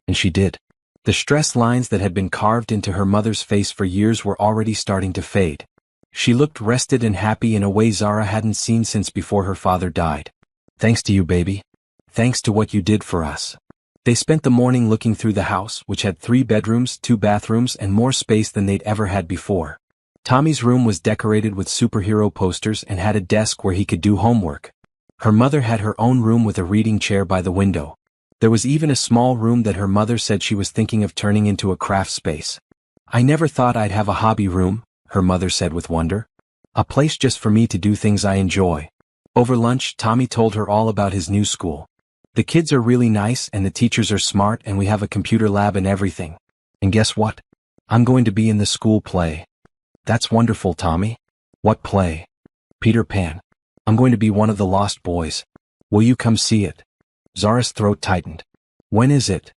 And she did. The stress lines that had been carved into her mother's face for years were already starting to fade. She looked rested and happy in a way Zara hadn't seen since before her father died. Thanks to you, baby. Thanks to what you did for us. They spent the morning looking through the house, which had 3 bedrooms, 2 bathrooms, and more space than they'd ever had before. Tommy's room was decorated with superhero posters and had a desk where he could do homework. Her mother had her own room with a reading chair by the window. There was even a small room that her mother said she was thinking of turning into a craft space. I never thought I'd have a hobby room, her mother said with wonder. A place just for me to do things I enjoy. Over lunch, Tommy told her all about his new school. The kids are really nice and the teachers are smart and we have a computer lab and everything. And guess what? I'm going to be in the school play. That's wonderful, Tommy. What play? Peter Pan. I'm going to be one of the lost boys. Will you come see it? Zara's throat tightened. When is it?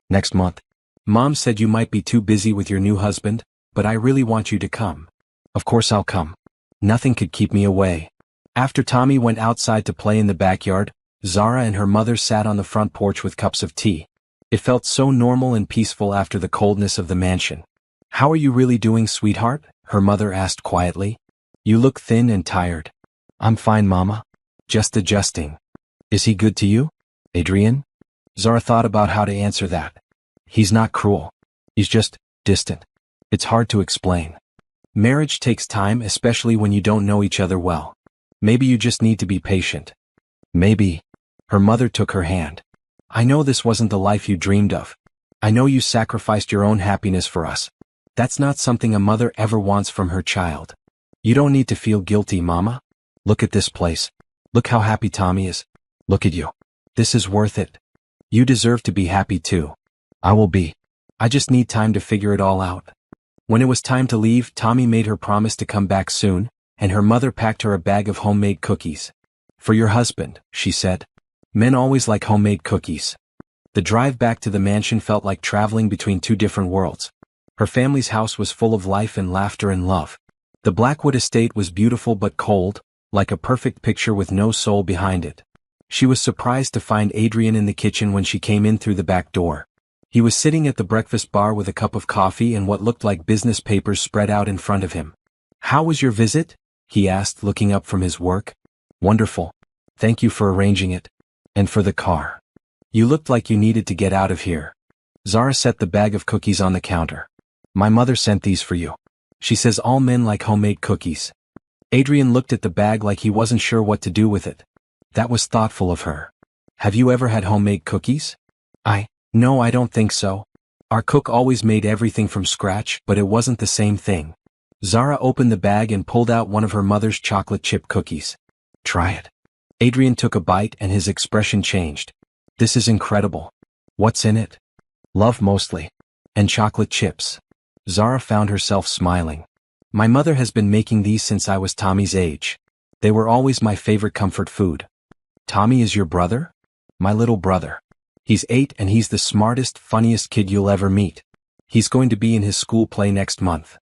Next month. Mom said you might be too busy with your new husband, but I really want you to come. Of course I'll come. Nothing could keep me away. After Tommy went outside to play in the backyard, Zara and her mother sat on the front porch with cups of tea. It felt so normal and peaceful after the coldness of the mansion. How are you really doing, sweetheart? Her mother asked quietly. You look thin and tired. I'm fine, Mama. Just adjusting. Is he good to you? Adrian? Zara thought about how to answer that. He's not cruel. He's just distant. It's hard to explain. Marriage takes time, especially when you don't know each other well. Maybe you just need to be patient. Maybe. Her mother took her hand. I know this wasn't the life you dreamed of. I know you sacrificed your own happiness for us. That's not something a mother ever wants from her child. You don't need to feel guilty, Mama. Look at this place. Look how happy Tommy is. Look at you. This is worth it. You deserve to be happy too. I will be. I just need time to figure it all out. When it was time to leave, Tommy made her promise to come back soon, and her mother packed her a bag of homemade cookies. For your husband, she said. Men always like homemade cookies. The drive back to the mansion felt like traveling between 2 different worlds. Her family's house was full of life and laughter and love. The Blackwood estate was beautiful but cold, like a perfect picture with no soul behind it. She was surprised to find Adrian in the kitchen when she came in through the back door. He was sitting at the breakfast bar with a cup of coffee and what looked like business papers spread out in front of him. How was your visit? He asked, looking up from his work. Wonderful. Thank you for arranging it. And for the car. You looked like you needed to get out of here. Zara set the bag of cookies on the counter. My mother sent these for you. She says all men like homemade cookies. Adrian looked at the bag like he wasn't sure what to do with it. That was thoughtful of her. Have you ever had homemade cookies? No, I don't think so. Our cook always made everything from scratch, but it wasn't the same thing. Zara opened the bag and pulled out one of her mother's chocolate chip cookies. Try it. Adrian took a bite and his expression changed. This is incredible. What's in it? Love mostly. And chocolate chips. Zara found herself smiling. My mother has been making these since I was Tommy's age. They were always my favorite comfort food. Tommy is your brother? My little brother. He's 8 and he's the smartest, funniest kid you'll ever meet. He's going to be in his school play next month.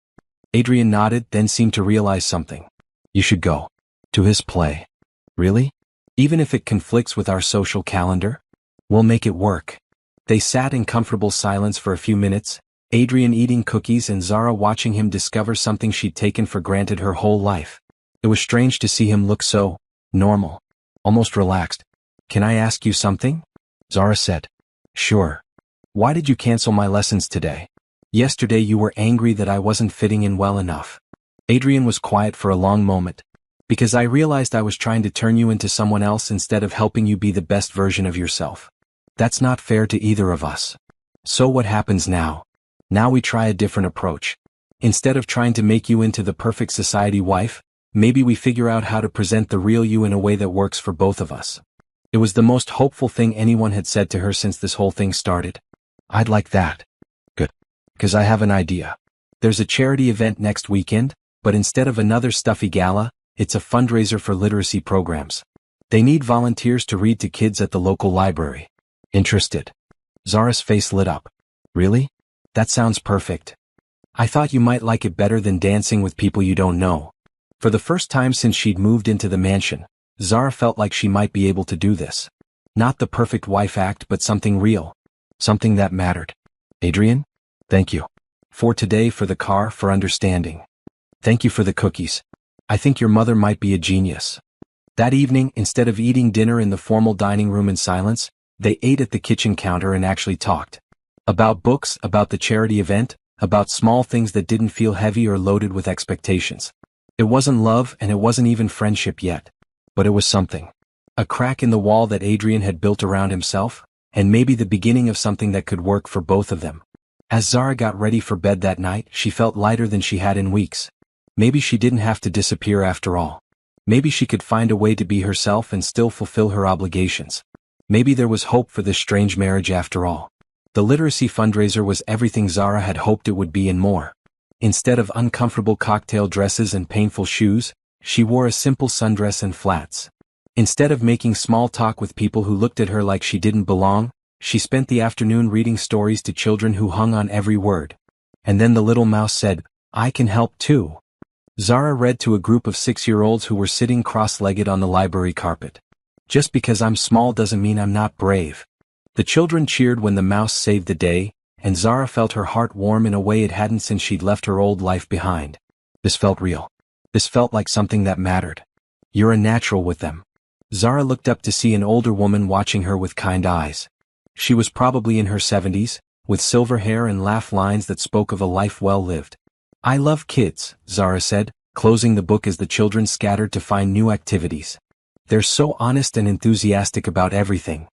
Adrian nodded, then seemed to realize something. You should go. To his play. Really? Even if it conflicts with our social calendar? We'll make it work. They sat in comfortable silence for a few minutes, Adrian eating cookies and Zara watching him discover something she'd taken for granted her whole life. It was strange to see him look so normal, almost relaxed. "Can I ask you something?" Zara said. "Sure. Why did you cancel my lessons today? Yesterday you were angry that I wasn't fitting in well enough." Adrian was quiet for a long moment. "Because I realized I was trying to turn you into someone else instead of helping you be the best version of yourself. That's not fair to either of us. So what happens now? Now we try a different approach. Instead of trying to make you into the perfect society wife, maybe we figure out how to present the real you in a way that works for both of us." It was the most hopeful thing anyone had said to her since this whole thing started. "I'd like that." "Good. 'Cause I have an idea. There's a charity event next weekend, but instead of another stuffy gala, it's a fundraiser for literacy programs. They need volunteers to read to kids at the local library. Interested?" Zara's face lit up. "Really? That sounds perfect. I thought you might like it better than dancing with people you don't know." For the first time since she'd moved into the mansion, Zara felt like she might be able to do this. Not the perfect wife act, but something real. Something that mattered. "Adrian? Thank you. For today, for the car, for understanding. Thank you for the cookies. I think your mother might be a genius." That evening, instead of eating dinner in the formal dining room in silence, they ate at the kitchen counter and actually talked. About books, about the charity event, about small things that didn't feel heavy or loaded with expectations. It wasn't love and it wasn't even friendship yet. But it was something. A crack in the wall that Adrian had built around himself, and maybe the beginning of something that could work for both of them. As Zara got ready for bed that night, she felt lighter than she had in weeks. Maybe she didn't have to disappear after all. Maybe she could find a way to be herself and still fulfill her obligations. Maybe there was hope for this strange marriage after all. The literacy fundraiser was everything Zara had hoped it would be and more. Instead of uncomfortable cocktail dresses and painful shoes, she wore a simple sundress and flats. Instead of making small talk with people who looked at her like she didn't belong, she spent the afternoon reading stories to children who hung on every word. And then the little mouse said, "I can help too." Zara read to a group of 6-year-olds who were sitting cross-legged on the library carpet. "Just because I'm small doesn't mean I'm not brave." The children cheered when the mouse saved the day, and Zara felt her heart warm in a way it hadn't since she'd left her old life behind. This felt real. This felt like something that mattered. "You're a natural with them." Zara looked up to see an older woman watching her with kind eyes. She was probably in her 70s, with silver hair and laugh lines that spoke of a life well lived. "I love kids," Zara said, closing the book as the children scattered to find new activities. "They're so honest and enthusiastic about everything."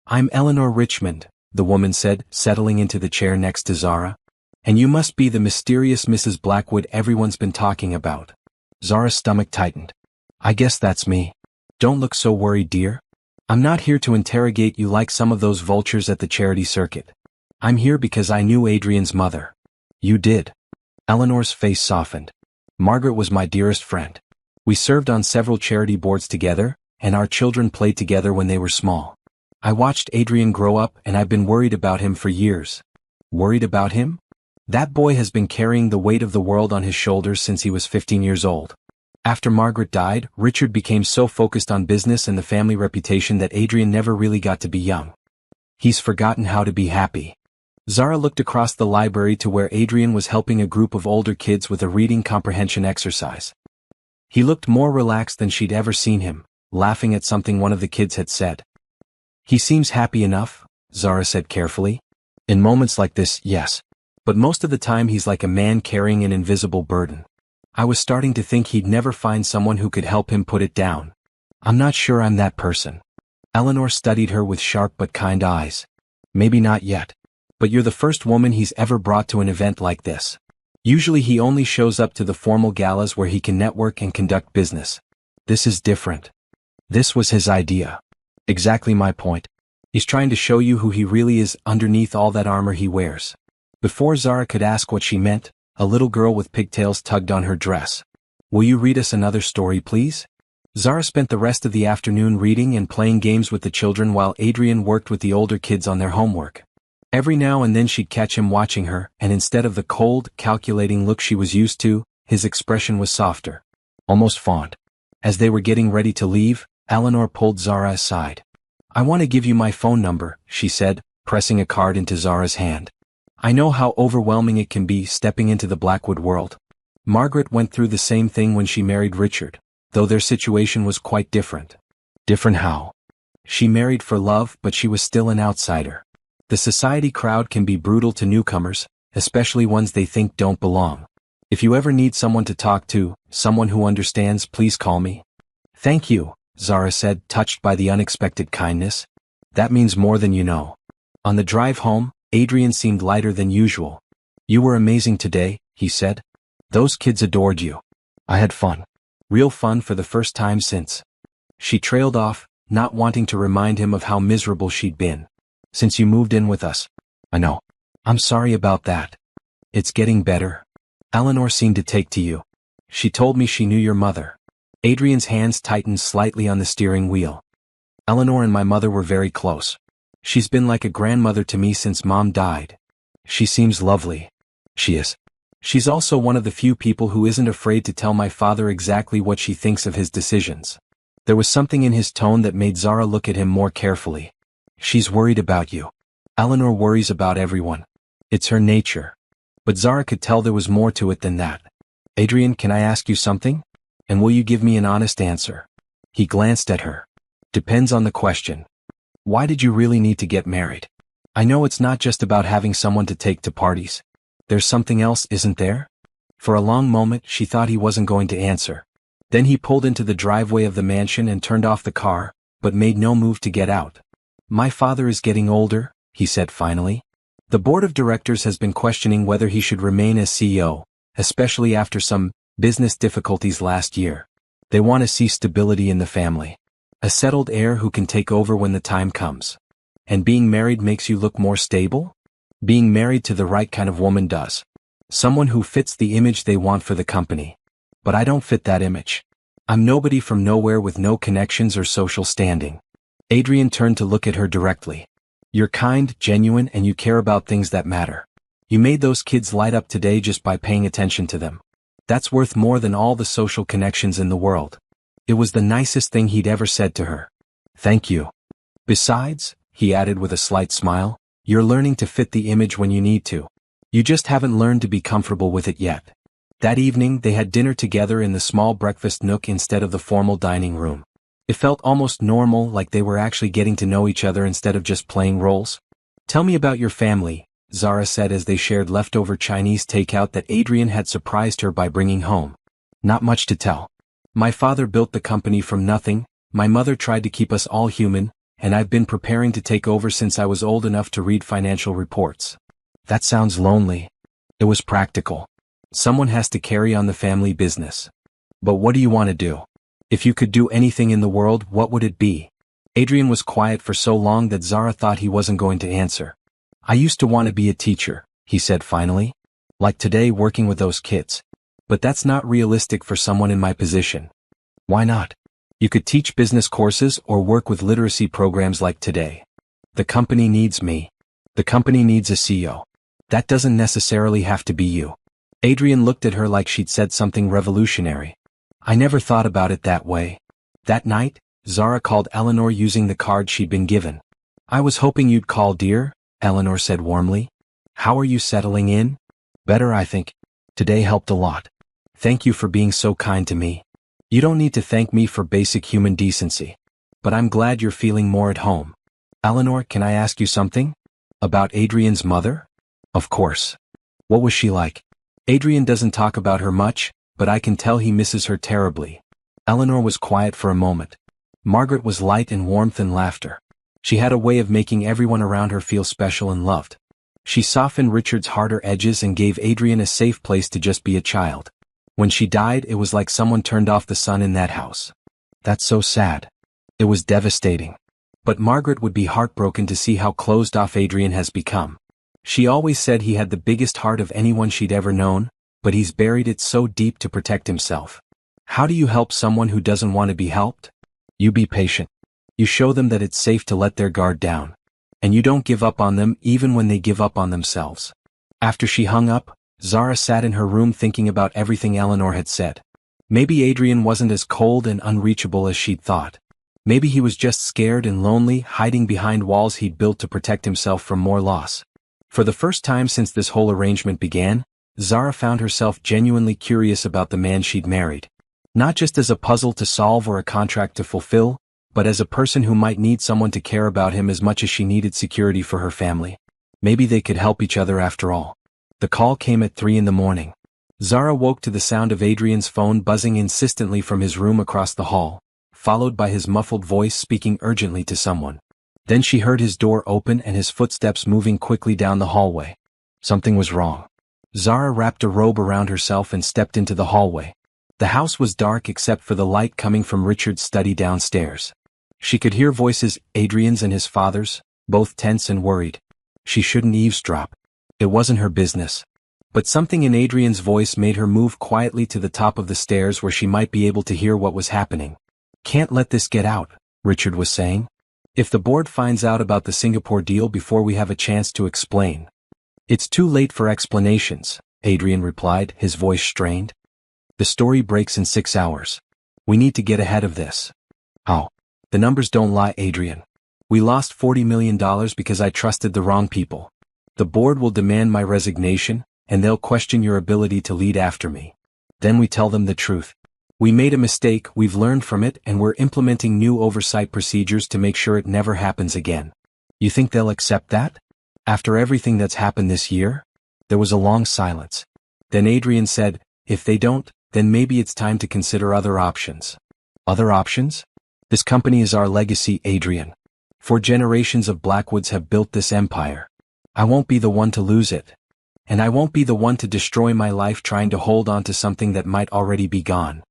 "I'm Eleanor Richmond," the woman said, settling into the chair next to Zara. "And you must be the mysterious Mrs. Blackwood everyone's been talking about." Zara's stomach tightened. "I guess that's me. Don't look so worried, dear. I'm not here to interrogate you like some of those vultures at the charity circuit. I'm here because I knew Adrian's mother." "You did?" Eleanor's face softened. "Margaret was my dearest friend. We served on several charity boards together, and our children played together when they were small. I watched Adrian grow up and I've been worried about him for years." "Worried about him?" "That boy has been carrying the weight of the world on his shoulders since he was 15 years old. After Margaret died, Richard became so focused on business and the family reputation that Adrian never really got to be young. He's forgotten how to be happy." Zara looked across the library to where Adrian was helping a group of older kids with a reading comprehension exercise. He looked more relaxed than she'd ever seen him, laughing at something one of the kids had said. "He seems happy enough," Zara said carefully. "In moments like this, yes. But most of the time he's like a man carrying an invisible burden. I was starting to think he'd never find someone who could help him put it down. I'm not sure I'm that person." Eleanor studied her with sharp but kind eyes. "Maybe not yet. But you're the first woman he's ever brought to an event like this. Usually he only shows up to the formal galas where he can network and conduct business. This is different. This was his idea. Exactly my point. He's trying to show you who he really is underneath all that armor he wears." Before Zara could ask what she meant, a little girl with pigtails tugged on her dress. "Will you read us another story, please?" Zara spent the rest of the afternoon reading and playing games with the children while Adrian worked with the older kids on their homework. Every now and then she'd catch him watching her, and instead of the cold, calculating look she was used to, his expression was softer. Almost fond. As they were getting ready to leave, Eleanor pulled Zara aside. "I want to give you my phone number," she said, pressing a card into Zara's hand. I know how overwhelming it can be stepping into the Blackwood world. Margaret went through the same thing when she married Richard, though their situation was quite different. Different how? She married for love, but she was still an outsider. The society crowd can be brutal to newcomers, especially ones they think don't belong. If you ever need someone to talk to, someone who understands, please call me. Thank you, Zara said, touched by the unexpected kindness. That means more than you know. On the drive home, Adrian seemed lighter than usual. You were amazing today, he said. Those kids adored you. I had fun. Real fun for the first time since. She trailed off, not wanting to remind him of how miserable she'd been. Since you moved in with us. I know. I'm sorry about that. It's getting better. Eleanor seemed to take to you. She told me she knew your mother. Adrian's hands tightened slightly on the steering wheel. Eleanor and my mother were very close. She's been like a grandmother to me since Mom died. She seems lovely. She is. She's also one of the few people who isn't afraid to tell my father exactly what she thinks of his decisions. There was something in his tone that made Zara look at him more carefully. She's worried about you. Eleanor worries about everyone. It's her nature. But Zara could tell there was more to it than that. Adrian, can I ask you something? And will you give me an honest answer? He glanced at her. Depends on the question. Why did you really need to get married? I know it's not just about having someone to take to parties. There's something else, isn't there? For a long moment, she thought he wasn't going to answer. Then he pulled into the driveway of the mansion and turned off the car, but made no move to get out. My father is getting older, he said finally. The board of directors has been questioning whether he should remain as CEO, especially after some business difficulties last year. They want to see stability in the family. A settled heir who can take over when the time comes. And being married makes you look more stable? Being married to the right kind of woman does. Someone who fits the image they want for the company. But I don't fit that image. I'm nobody from nowhere with no connections or social standing. Adrian turned to look at her directly. You're kind, genuine, and you care about things that matter. You made those kids light up today just by paying attention to them. That's worth more than all the social connections in the world. It was the nicest thing he'd ever said to her. Thank you. Besides, he added with a slight smile, you're learning to fit the image when you need to. You just haven't learned to be comfortable with it yet. That evening they had dinner together in the small breakfast nook instead of the formal dining room. It felt almost normal, like they were actually getting to know each other instead of just playing roles. Tell me about your family, Zara said as they shared leftover Chinese takeout that Adrian had surprised her by bringing home. Not much to tell. My father built the company from nothing, my mother tried to keep us all human, and I've been preparing to take over since I was old enough to read financial reports. That sounds lonely. It was practical. Someone has to carry on the family business. But what do you want to do? If you could do anything in the world, what would it be? Adrian was quiet for so long that Zara thought he wasn't going to answer. I used to want to be a teacher, he said finally. Like today working with those kids. But that's not realistic for someone in my position. Why not? You could teach business courses or work with literacy programs like today. The company needs me. The company needs a CEO. That doesn't necessarily have to be you. Adrian looked at her like she'd said something revolutionary. I never thought about it that way. That night, Zara called Eleanor using the card she'd been given. I was hoping you'd call, dear, Eleanor said warmly. How are you settling in? Better, I think. Today helped a lot. Thank you for being so kind to me. You don't need to thank me for basic human decency. But I'm glad you're feeling more at home. Eleanor, can I ask you something? About Adrian's mother? Of course. What was she like? Adrian doesn't talk about her much, but I can tell he misses her terribly. Eleanor was quiet for a moment. Margaret was light in warmth and laughter. She had a way of making everyone around her feel special and loved. She softened Richard's harder edges and gave Adrian a safe place to just be a child. When she died, it was like someone turned off the sun in that house. That's so sad. It was devastating. But Margaret would be heartbroken to see how closed off Adrian has become. She always said he had the biggest heart of anyone she'd ever known, but he's buried it so deep to protect himself. How do you help someone who doesn't want to be helped? You be patient. You show them that it's safe to let their guard down. And you don't give up on them even when they give up on themselves. After she hung up, Zara sat in her room thinking about everything Eleanor had said. Maybe Adrian wasn't as cold and unreachable as she'd thought. Maybe he was just scared and lonely, hiding behind walls he'd built to protect himself from more loss. For the first time since this whole arrangement began, Zara found herself genuinely curious about the man she'd married. Not just as a puzzle to solve or a contract to fulfill, but as a person who might need someone to care about him as much as she needed security for her family. Maybe they could help each other after all. The call came at 3 in the morning. Zara woke to the sound of Adrian's phone buzzing insistently from his room across the hall, followed by his muffled voice speaking urgently to someone. Then she heard his door open and his footsteps moving quickly down the hallway. Something was wrong. Zara wrapped a robe around herself and stepped into the hallway. The house was dark except for the light coming from Richard's study downstairs. She could hear voices, Adrian's and his father's, both tense and worried. She shouldn't eavesdrop. It wasn't her business. But something in Adrian's voice made her move quietly to the top of the stairs where she might be able to hear what was happening. "Can't let this get out," Richard was saying. "If the board finds out about the Singapore deal before we have a chance to explain." "It's too late for explanations," Adrian replied, his voice strained. "The story breaks in 6 hours. We need to get ahead of this." "Oh, the numbers don't lie, Adrian. We lost $40 million because I trusted the wrong people. The board will demand my resignation, and they'll question your ability to lead after me. Then we tell them the truth. We made a mistake, we've learned from it, and we're implementing new oversight procedures to make sure it never happens again. You think they'll accept that? After everything that's happened this year?" There was a long silence. Then Adrian said, "If they don't, then maybe it's time to consider other options." "Other options?" "This company is our legacy, Adrian. 4 generations of Blackwoods have built this empire. I won't be the one to lose it. And I won't be the one to destroy my life trying to hold on to something that might already be gone."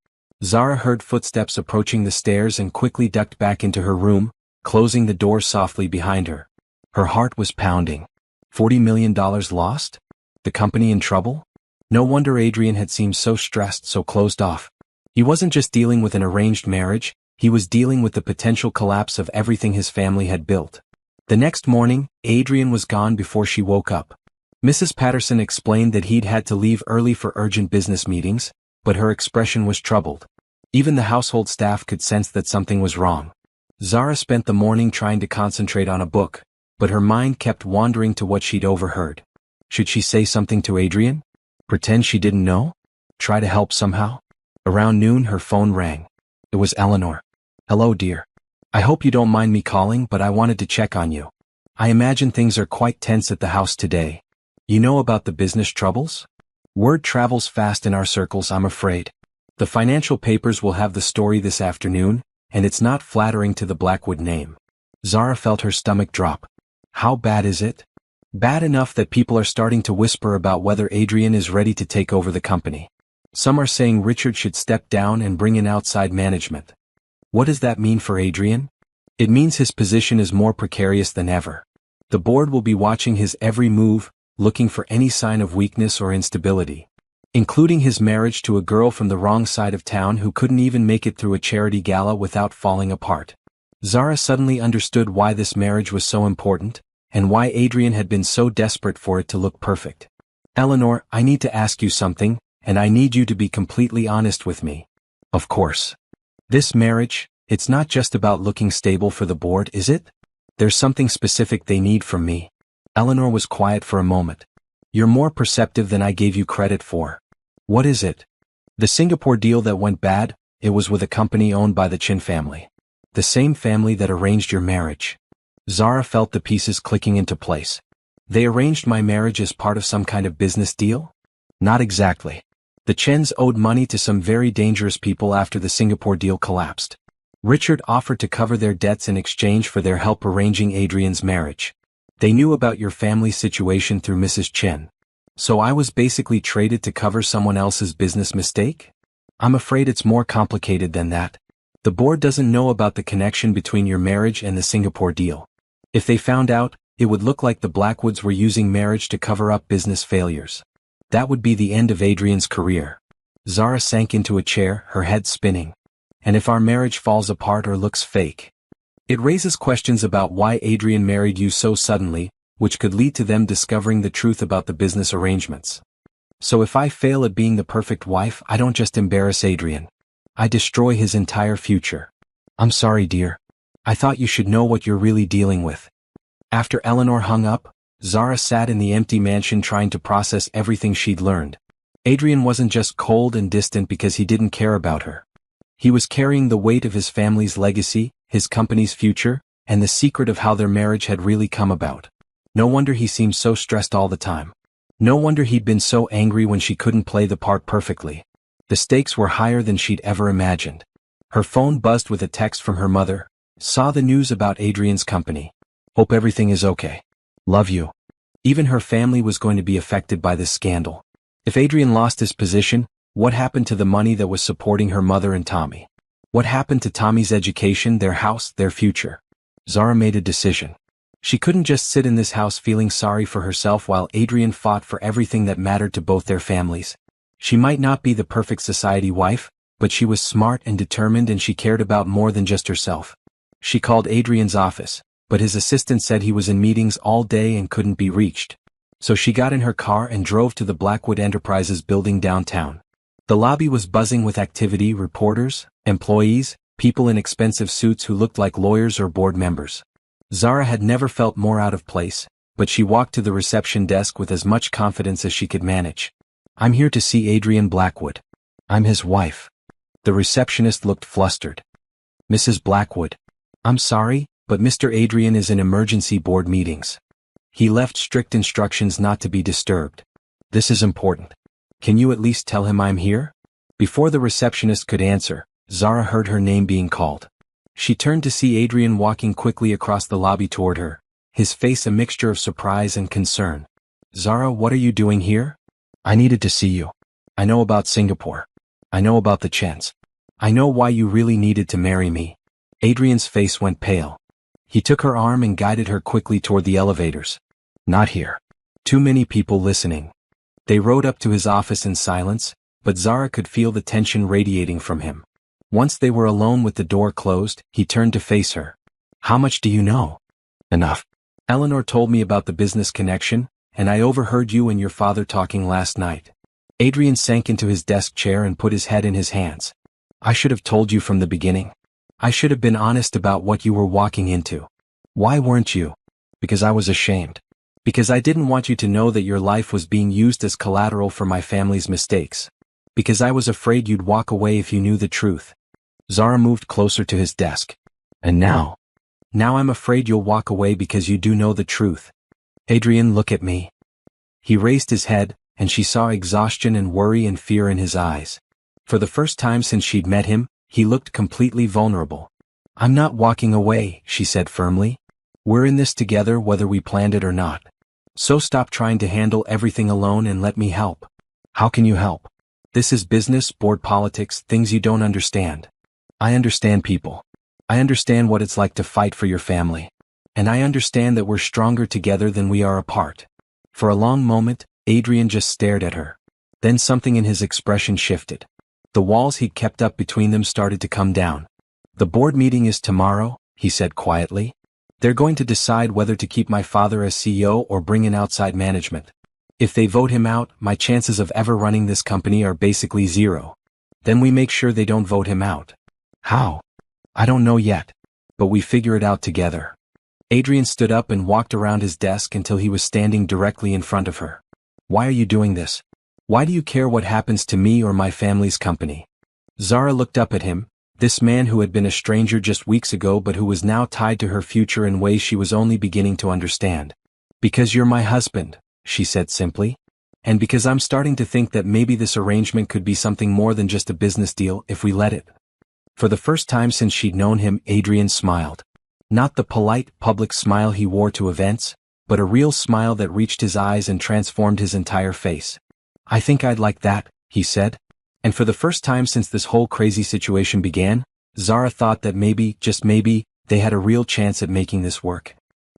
Zara heard footsteps approaching the stairs and quickly ducked back into her room, closing the door softly behind her. Her heart was pounding. $40 million lost? The company in trouble? No wonder Adrian had seemed so stressed, so closed off. He wasn't just dealing with an arranged marriage, he was dealing with the potential collapse of everything his family had built. The next morning, Adrian was gone before she woke up. Mrs. Patterson explained that he'd had to leave early for urgent business meetings, but her expression was troubled. Even the household staff could sense that something was wrong. Zara spent the morning trying to concentrate on a book, but her mind kept wandering to what she'd overheard. Should she say something to Adrian? Pretend she didn't know? Try to help somehow? Around noon her phone rang. It was Eleanor. "Hello, dear. I hope you don't mind me calling, but I wanted to check on you. I imagine things are quite tense at the house today. You know about the business troubles? Word travels fast in our circles, I'm afraid. The financial papers will have the story this afternoon, and it's not flattering to the Blackwood name." Zara felt her stomach drop. "How bad is it?" "Bad enough that people are starting to whisper about whether Adrian is ready to take over the company. Some are saying Richard should step down and bring in outside management." "What does that mean for Adrian?" "It means his position is more precarious than ever. The board will be watching his every move, looking for any sign of weakness or instability. Including his marriage to a girl from the wrong side of town who couldn't even make it through a charity gala without falling apart." Zara suddenly understood why this marriage was so important, and why Adrian had been so desperate for it to look perfect. "Eleanor, I need to ask you something, and I need you to be completely honest with me." "Of course. This marriage, it's not just about looking stable for the board, is it? There's something specific they need from me." Eleanor was quiet for a moment. "You're more perceptive than I gave you credit for." "What is it?" "The Singapore deal that went bad, it was with a company owned by the Chin family. The same family that arranged your marriage." Zara felt the pieces clicking into place. "They arranged my marriage as part of some kind of business deal?" "Not exactly. The Chens owed money to some very dangerous people after the Singapore deal collapsed. Richard offered to cover their debts in exchange for their help arranging Adrian's marriage. They knew about your family's situation through Mrs. Chen. So I was basically traded to cover someone else's business mistake? I'm afraid it's more complicated than that. The board doesn't know about the connection between your marriage and the Singapore deal. If they found out, it would look like the Blackwoods were using marriage to cover up business failures. That would be the end of Adrian's career." Zara sank into a chair, her head spinning. "And if our marriage falls apart or looks fake? It raises questions about why Adrian married you so suddenly, which could lead to them discovering the truth about the business arrangements. So if I fail at being the perfect wife, I don't just embarrass Adrian. I destroy his entire future. I'm sorry, dear. I thought you should know what you're really dealing with." After Eleanor hung up, Zara sat in the empty mansion trying to process everything she'd learned. Adrian wasn't just cold and distant because he didn't care about her. He was carrying the weight of his family's legacy, his company's future, and the secret of how their marriage had really come about. No wonder he seemed so stressed all the time. No wonder he'd been so angry when she couldn't play the part perfectly. The stakes were higher than she'd ever imagined. Her phone buzzed with a text from her mother. Saw the news about Adrian's company. Hope everything is okay. Love you. Even her family was going to be affected by this scandal. If Adrian lost his position, what happened to the money that was supporting her mother and Tommy? What happened to Tommy's education, their house, their future? Zara made a decision. She couldn't just sit in this house feeling sorry for herself while Adrian fought for everything that mattered to both their families. She might not be the perfect society wife, but she was smart and determined, and she cared about more than just herself. She called Adrian's office, but his assistant said he was in meetings all day and couldn't be reached. So she got in her car and drove to the Blackwood Enterprises building downtown. The lobby was buzzing with activity, reporters, employees, people in expensive suits who looked like lawyers or board members. Zara had never felt more out of place, but she walked to the reception desk with as much confidence as she could manage. I'm here to see Adrian Blackwood. I'm his wife. The receptionist looked flustered. Mrs. Blackwood. I'm sorry, but Mr. Adrian is in emergency board meetings. He left strict instructions not to be disturbed. This is important. Can you at least tell him I'm here? Before the receptionist could answer, Zara heard her name being called. She turned to see Adrian walking quickly across the lobby toward her, his face a mixture of surprise and concern. Zara, what are you doing here? I needed to see you. I know about Singapore. I know about the chance. I know why you really needed to marry me. Adrian's face went pale. He took her arm and guided her quickly toward the elevators. Not here. Too many people listening. They rode up to his office in silence, but Zara could feel the tension radiating from him. Once they were alone with the door closed, he turned to face her. How much do you know? Enough. Eleanor told me about the business connection, and I overheard you and your father talking last night. Adrian sank into his desk chair and put his head in his hands. I should have told you from the beginning. I should have been honest about what you were walking into. Why weren't you? Because I was ashamed. Because I didn't want you to know that your life was being used as collateral for my family's mistakes. Because I was afraid you'd walk away if you knew the truth. Zara moved closer to his desk. And now? Now I'm afraid you'll walk away because you do know the truth. Adrian, look at me. He raised his head, and she saw exhaustion and worry and fear in his eyes. For the first time since she'd met him, he looked completely vulnerable. I'm not walking away, she said firmly. We're in this together whether we planned it or not. So stop trying to handle everything alone and let me help. How can you help? This is business, board politics, things you don't understand. I understand people. I understand what it's like to fight for your family. And I understand that we're stronger together than we are apart. For a long moment, Adrian just stared at her. Then something in his expression shifted. The walls he'd kept up between them started to come down. The board meeting is tomorrow, he said quietly. They're going to decide whether to keep my father as CEO or bring in outside management. If they vote him out, my chances of ever running this company are basically zero. Then we make sure they don't vote him out. How? I don't know yet. But we figure it out together. Adrian stood up and walked around his desk until he was standing directly in front of her. Why are you doing this? Why do you care what happens to me or my family's company? Zara looked up at him, this man who had been a stranger just weeks ago but who was now tied to her future in ways she was only beginning to understand. Because you're my husband, she said simply. And because I'm starting to think that maybe this arrangement could be something more than just a business deal if we let it. For the first time since she'd known him, Adrian smiled. Not the polite, public smile he wore to events, but a real smile that reached his eyes and transformed his entire face. I think I'd like that, he said. And for the first time since this whole crazy situation began, Zara thought that maybe, just maybe, they had a real chance at making this work.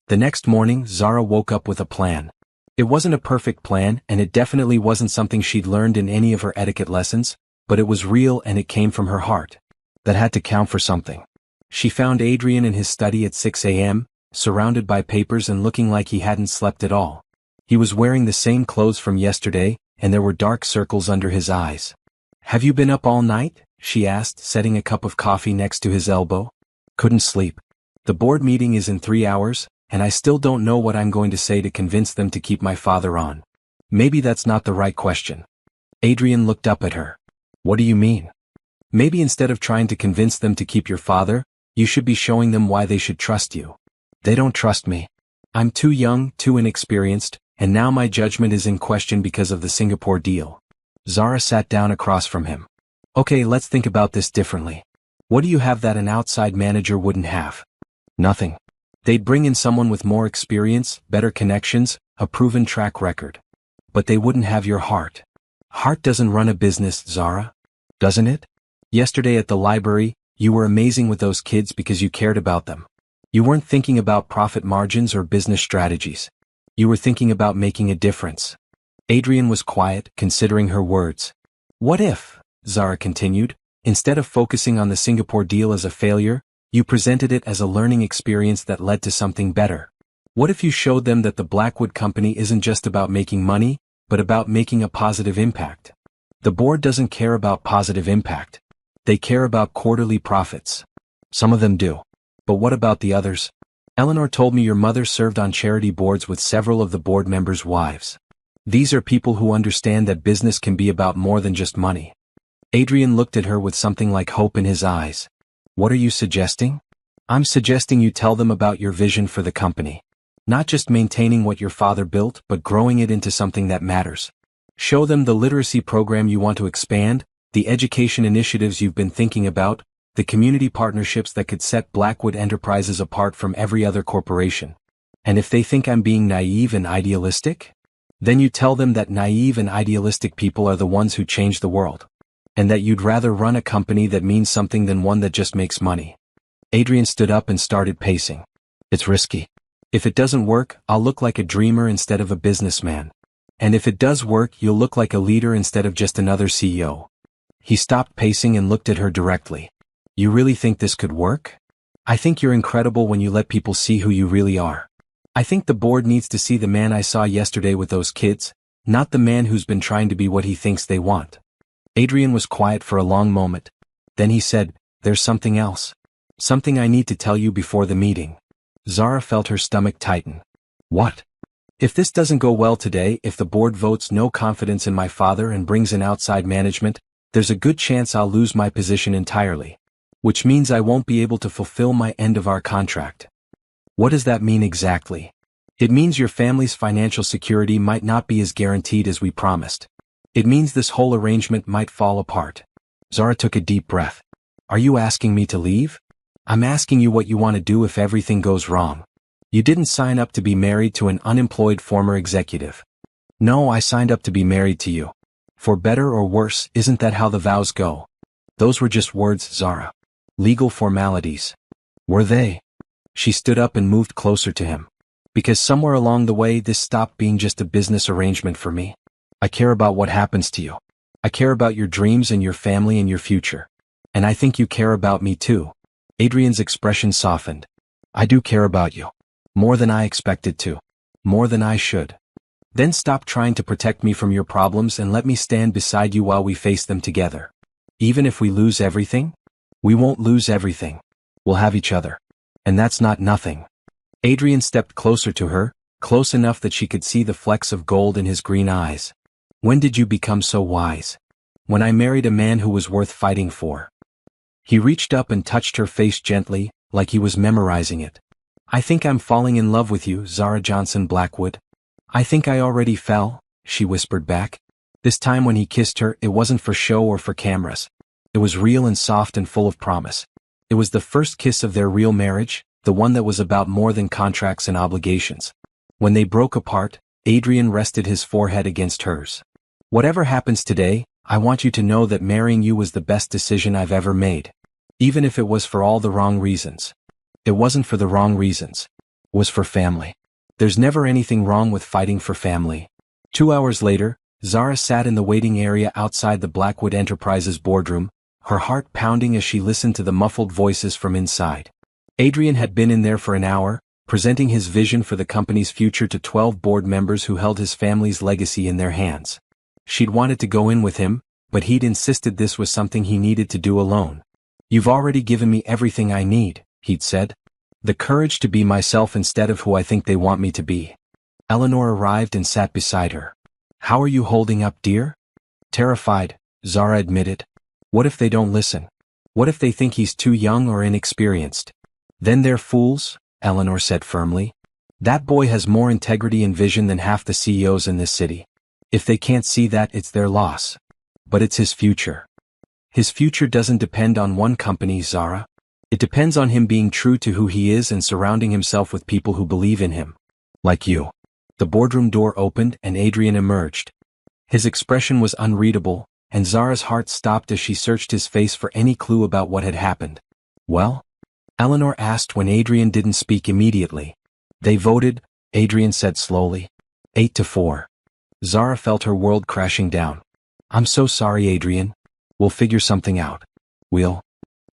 The next morning, Zara woke up with a plan. It wasn't a perfect plan, and it definitely wasn't something she'd learned in any of her etiquette lessons, but it was real and it came from her heart. That had to count for something. She found Adrian in his study at 6 a.m., surrounded by papers and looking like he hadn't slept at all. He was wearing the same clothes from yesterday, and there were dark circles under his eyes. Have you been up all night? She asked, setting a cup of coffee next to his elbow. Couldn't sleep. The board meeting is in 3 hours, and I still don't know what I'm going to say to convince them to keep my father on. Maybe that's not the right question. Adrian looked up at her. What do you mean? Maybe instead of trying to convince them to keep your father, you should be showing them why they should trust you. They don't trust me. I'm too young, too inexperienced, and now my judgment is in question because of the Singapore deal. Zara sat down across from him. Okay, let's think about this differently. What do you have that an outside manager wouldn't have? Nothing. They'd bring in someone with more experience, better connections, a proven track record. But they wouldn't have your heart. Heart doesn't run a business, Zara. Doesn't it? Yesterday at the library, you were amazing with those kids because you cared about them. You weren't thinking about profit margins or business strategies. You were thinking about making a difference. Adrian was quiet, considering her words. What if, Zara continued, instead of focusing on the Singapore deal as a failure, you presented it as a learning experience that led to something better? What if you showed them that the Blackwood Company isn't just about making money, but about making a positive impact? The board doesn't care about positive impact. They care about quarterly profits. Some of them do. But what about the others? Eleanor told me your mother served on charity boards with several of the board members' wives. These are people who understand that business can be about more than just money. Adrian looked at her with something like hope in his eyes. What are you suggesting? I'm suggesting you tell them about your vision for the company. Not just maintaining what your father built, but growing it into something that matters. Show them the literacy program you want to expand, the education initiatives you've been thinking about, the community partnerships that could set Blackwood Enterprises apart from every other corporation. And if they think I'm being naive and idealistic, then you tell them that naive and idealistic people are the ones who change the world. And that you'd rather run a company that means something than one that just makes money. Adrian stood up and started pacing. It's risky. If it doesn't work, I'll look like a dreamer instead of a businessman. And if it does work, you'll look like a leader instead of just another CEO. He stopped pacing and looked at her directly. You really think this could work? I think you're incredible when you let people see who you really are. I think the board needs to see the man I saw yesterday with those kids, not the man who's been trying to be what he thinks they want. Adrian was quiet for a long moment. Then he said, there's something else. Something I need to tell you before the meeting. Zara felt her stomach tighten. What? If this doesn't go well today, if the board votes no confidence in my father and brings in outside management, there's a good chance I'll lose my position entirely. Which means I won't be able to fulfill my end of our contract. What does that mean exactly? It means your family's financial security might not be as guaranteed as we promised. It means this whole arrangement might fall apart. Zara took a deep breath. Are you asking me to leave? I'm asking you what you want to do if everything goes wrong. You didn't sign up to be married to an unemployed former executive. No, I signed up to be married to you. For better or worse, isn't that how the vows go? Those were just words, Zara. Legal formalities. Were they? She stood up and moved closer to him. Because somewhere along the way this stopped being just a business arrangement for me. I care about what happens to you. I care about your dreams and your family and your future. And I think you care about me too. Adrian's expression softened. I do care about you. More than I expected to. More than I should. Then stop trying to protect me from your problems and let me stand beside you while we face them together. Even if we lose everything? We won't lose everything. We'll have each other. And that's not nothing. Adrian stepped closer to her, close enough that she could see the flecks of gold in his green eyes. When did you become so wise? When I married a man who was worth fighting for. He reached up and touched her face gently, like he was memorizing it. I think I'm falling in love with you, Zara Johnson Blackwood. I think I already fell, she whispered back. This time when he kissed her, it wasn't for show or for cameras. It was real and soft and full of promise. It was the first kiss of their real marriage, the one that was about more than contracts and obligations. When they broke apart, Adrian rested his forehead against hers. Whatever happens today, I want you to know that marrying you was the best decision I've ever made. Even if it was for all the wrong reasons. It wasn't for the wrong reasons. It was for family. There's never anything wrong with fighting for family. 2 hours later, Zara sat in the waiting area outside the Blackwood Enterprises boardroom, her heart pounding as she listened to the muffled voices from inside. Adrian had been in there for an hour, presenting his vision for the company's future to 12 board members who held his family's legacy in their hands. She'd wanted to go in with him, but he'd insisted this was something he needed to do alone. You've already given me everything I need, he'd said. The courage to be myself instead of who I think they want me to be. Eleanor arrived and sat beside her. How are you holding up, dear? Terrified, Zara admitted. What if they don't listen? What if they think he's too young or inexperienced? Then they're fools, Eleanor said firmly. That boy has more integrity and vision than half the CEOs in this city. If they can't see that, it's their loss. But it's his future. His future doesn't depend on one company, Zara. It depends on him being true to who he is and surrounding himself with people who believe in him. Like you. The boardroom door opened and Adrian emerged. His expression was unreadable, and Zara's heart stopped as she searched his face for any clue about what had happened. Well? Eleanor asked when Adrian didn't speak immediately. They voted, Adrian said slowly. 8-4. Zara felt her world crashing down. I'm so sorry, Adrian. We'll figure something out. We'll.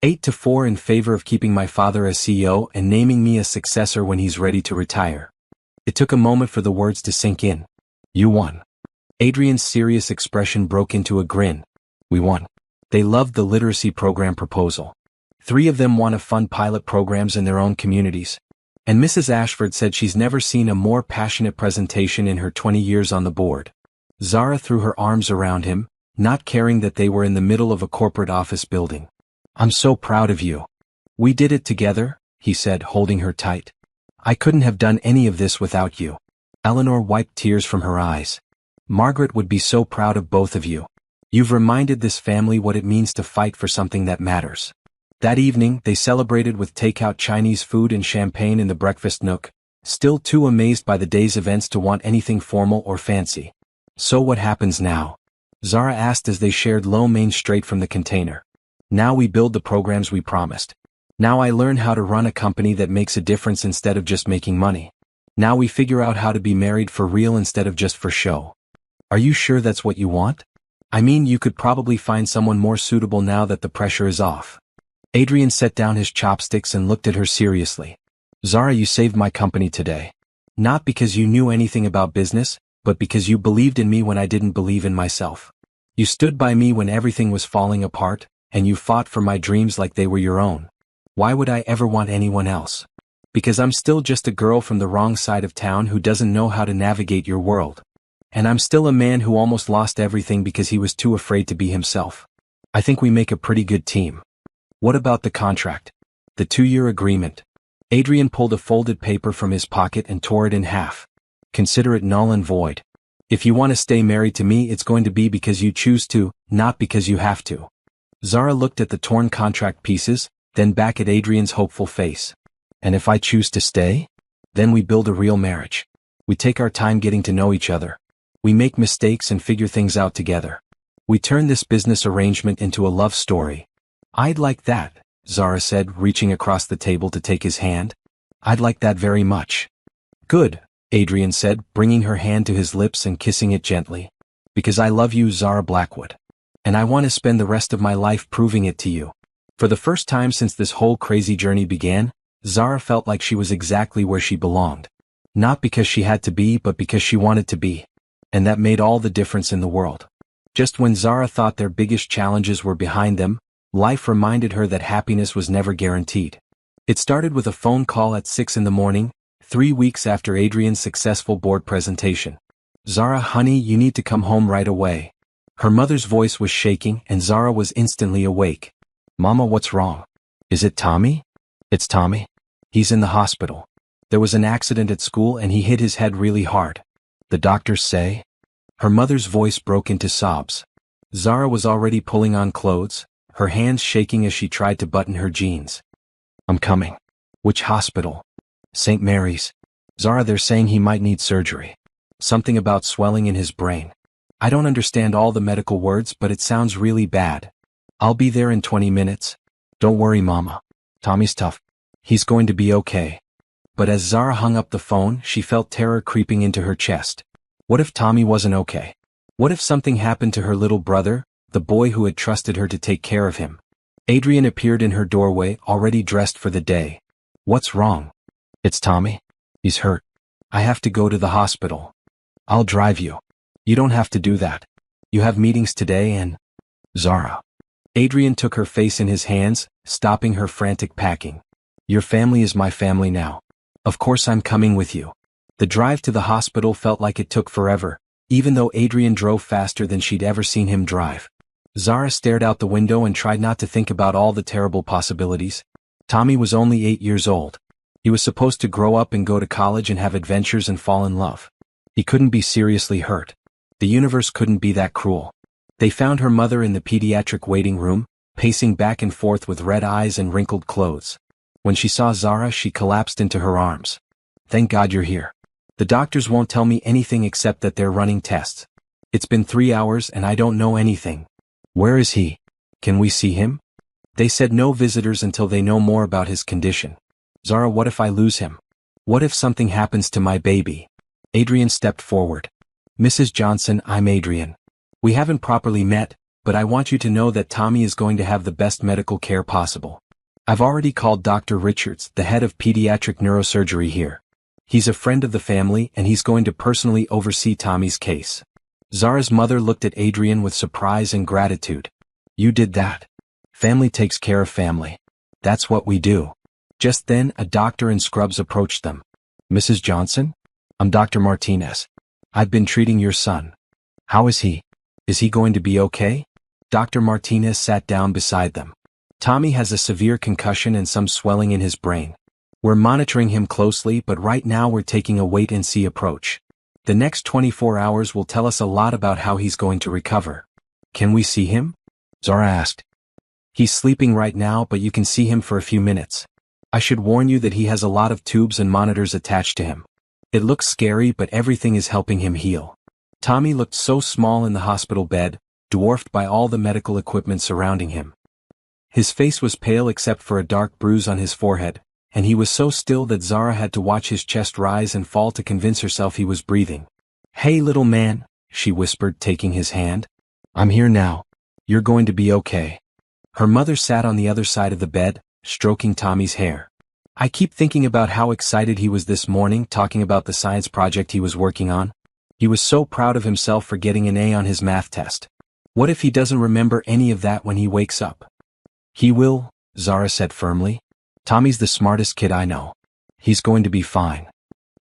8-4 in favor of keeping my father as CEO and naming me a successor when he's ready to retire. It took a moment for the words to sink in. You won. Adrian's serious expression broke into a grin. We won. They loved the literacy program proposal. 3 of them want to fund pilot programs in their own communities. And Mrs. Ashford said she's never seen a more passionate presentation in her 20 years on the board. Zara threw her arms around him, not caring that they were in the middle of a corporate office building. I'm so proud of you. We did it together, he said, holding her tight. I couldn't have done any of this without you. Eleanor wiped tears from her eyes. Margaret would be so proud of both of you. You've reminded this family what it means to fight for something that matters. That evening, they celebrated with takeout Chinese food and champagne in the breakfast nook, still too amazed by the day's events to want anything formal or fancy. So what happens now? Zara asked as they shared lo mein straight from the container. Now we build the programs we promised. Now I learn how to run a company that makes a difference instead of just making money. Now we figure out how to be married for real instead of just for show. Are you sure that's what you want? I mean, you could probably find someone more suitable now that the pressure is off. Adrian set down his chopsticks and looked at her seriously. Zara, you saved my company today. Not because you knew anything about business, but because you believed in me when I didn't believe in myself. You stood by me when everything was falling apart, and you fought for my dreams like they were your own. Why would I ever want anyone else? Because I'm still just a girl from the wrong side of town who doesn't know how to navigate your world. And I'm still a man who almost lost everything because he was too afraid to be himself. I think we make a pretty good team. What about the contract? The 2-year agreement? Adrian pulled a folded paper from his pocket and tore it in half. Consider it null and void. If you want to stay married to me, it's going to be because you choose to, not because you have to. Zara looked at the torn contract pieces, then back at Adrian's hopeful face. And if I choose to stay? Then we build a real marriage. We take our time getting to know each other. We make mistakes and figure things out together. We turn this business arrangement into a love story. I'd like that, Zara said, reaching across the table to take his hand. I'd like that very much. Good, Adrian said, bringing her hand to his lips and kissing it gently. Because I love you, Zara Blackwood. And I want to spend the rest of my life proving it to you. For the first time since this whole crazy journey began, Zara felt like she was exactly where she belonged. Not because she had to be, but because she wanted to be. And that made all the difference in the world. Just when Zara thought their biggest challenges were behind them, life reminded her that happiness was never guaranteed. It started with a phone call at 6 in the morning, 3 weeks after Adrian's successful board presentation. Zara, honey, you need to come home right away. Her mother's voice was shaking and Zara was instantly awake. Mama, what's wrong? Is it Tommy? It's Tommy. He's in the hospital. There was an accident at school and he hit his head really hard. The doctors say? Her mother's voice broke into sobs. Zara was already pulling on clothes, her hands shaking as she tried to button her jeans. I'm coming. Which hospital? St. Mary's. Zara, they're saying he might need surgery. Something about swelling in his brain. I don't understand all the medical words, but it sounds really bad. I'll be there in 20 minutes. Don't worry, Mama. Tommy's tough. He's going to be okay. But as Zara hung up the phone, she felt terror creeping into her chest. What if Tommy wasn't okay? What if something happened to her little brother, the boy who had trusted her to take care of him? Adrian appeared in her doorway, already dressed for the day. What's wrong? It's Tommy. He's hurt. I have to go to the hospital. I'll drive you. You don't have to do that. You have meetings today and... Zara. Adrian took her face in his hands, stopping her frantic packing. Your family is my family now. Of course I'm coming with you. The drive to the hospital felt like it took forever, even though Adrian drove faster than she'd ever seen him drive. Zara stared out the window and tried not to think about all the terrible possibilities. Tommy was only 8 years old. He was supposed to grow up and go to college and have adventures and fall in love. He couldn't be seriously hurt. The universe couldn't be that cruel. They found her mother in the pediatric waiting room, pacing back and forth with red eyes and wrinkled clothes. When she saw Zara, she collapsed into her arms. Thank God you're here. The doctors won't tell me anything except that they're running tests. It's been 3 hours and I don't know anything. Where is he? Can we see him? They said no visitors until they know more about his condition. Zara, what if I lose him? What if something happens to my baby? Adrian stepped forward. Mrs. Johnson, I'm Adrian. We haven't properly met, but I want you to know that Tommy is going to have the best medical care possible. I've already called Dr. Richards, the head of pediatric neurosurgery here. He's a friend of the family and he's going to personally oversee Tommy's case. Zara's mother looked at Adrian with surprise and gratitude. You did that? Family takes care of family. That's what we do. Just then, a doctor in scrubs approached them. Mrs. Johnson? I'm Dr. Martinez. I've been treating your son. How is he? Is he going to be okay? Dr. Martinez sat down beside them. Tommy has a severe concussion and some swelling in his brain. We're monitoring him closely, but right now we're taking a wait-and-see approach. The next 24 hours will tell us a lot about how he's going to recover. Can we see him? Zara asked. He's sleeping right now, but you can see him for a few minutes. I should warn you that he has a lot of tubes and monitors attached to him. It looks scary, but everything is helping him heal. Tommy looked so small in the hospital bed, dwarfed by all the medical equipment surrounding him. His face was pale except for a dark bruise on his forehead, and he was so still that Zara had to watch his chest rise and fall to convince herself he was breathing. Hey little man, she whispered, taking his hand. I'm here now. You're going to be okay. Her mother sat on the other side of the bed, stroking Tommy's hair. I keep thinking about how excited he was this morning talking about the science project he was working on. He was so proud of himself for getting an A on his math test. What if he doesn't remember any of that when he wakes up? He will, Zara said firmly. Tommy's the smartest kid I know. He's going to be fine.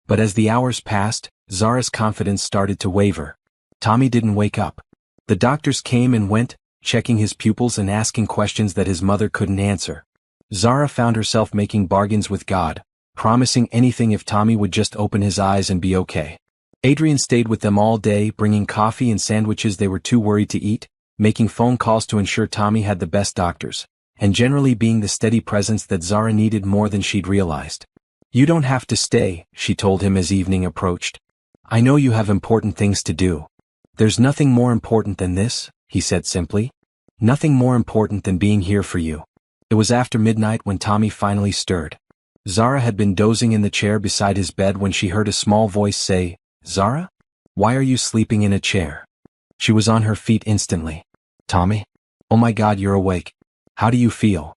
But as the hours passed, Zara's confidence started to waver. Tommy didn't wake up. The doctors came and went, checking his pupils and asking questions that his mother couldn't answer. Zara found herself making bargains with God, promising anything if Tommy would just open his eyes and be okay. Adrian stayed with them all day, bringing coffee and sandwiches they were too worried to eat, making phone calls to ensure Tommy had the best doctors, and generally being the steady presence that Zara needed more than she'd realized. You don't have to stay, she told him as evening approached. I know you have important things to do. There's nothing more important than this, he said simply. Nothing more important than being here for you. It was after midnight when Tommy finally stirred. Zara had been dozing in the chair beside his bed when she heard a small voice say, Zara? Why are you sleeping in a chair? She was on her feet instantly. Tommy? Oh my God, you're awake. How do you feel?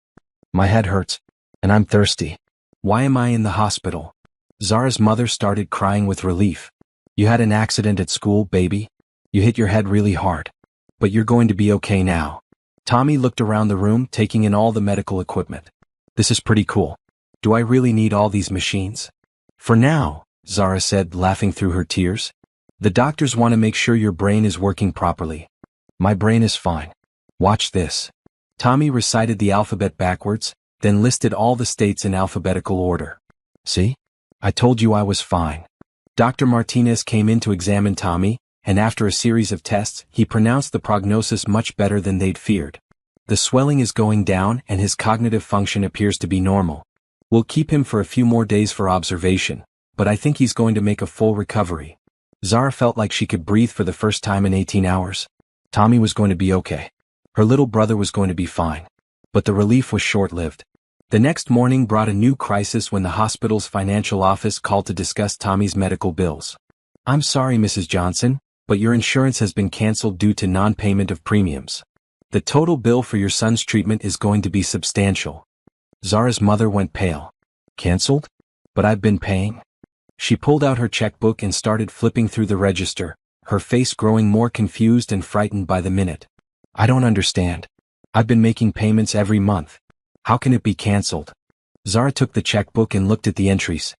My head hurts, and I'm thirsty. Why am I in the hospital? Zara's mother started crying with relief. You had an accident at school, baby. You hit your head really hard. But you're going to be okay now. Tommy looked around the room, taking in all the medical equipment. This is pretty cool. Do I really need all these machines? For now, Zara said, laughing through her tears. The doctors want to make sure your brain is working properly. My brain is fine. Watch this. Tommy recited the alphabet backwards, then listed all the states in alphabetical order. See? I told you I was fine. Dr. Martinez came in to examine Tommy, and after a series of tests, he pronounced the prognosis much better than they'd feared. The swelling is going down and his cognitive function appears to be normal. We'll keep him for a few more days for observation, but I think he's going to make a full recovery. Zara felt like she could breathe for the first time in 18 hours. Tommy was going to be okay. Her little brother was going to be fine. But the relief was short-lived. The next morning brought a new crisis when the hospital's financial office called to discuss Tommy's medical bills. I'm sorry, Mrs. Johnson, but your insurance has been canceled due to non-payment of premiums. The total bill for your son's treatment is going to be substantial. Zara's mother went pale. Canceled? But I've been paying. She pulled out her checkbook and started flipping through the register, her face growing more confused and frightened by the minute. I don't understand. I've been making payments every month. How can it be canceled? Zara took the checkbook and looked at the entries.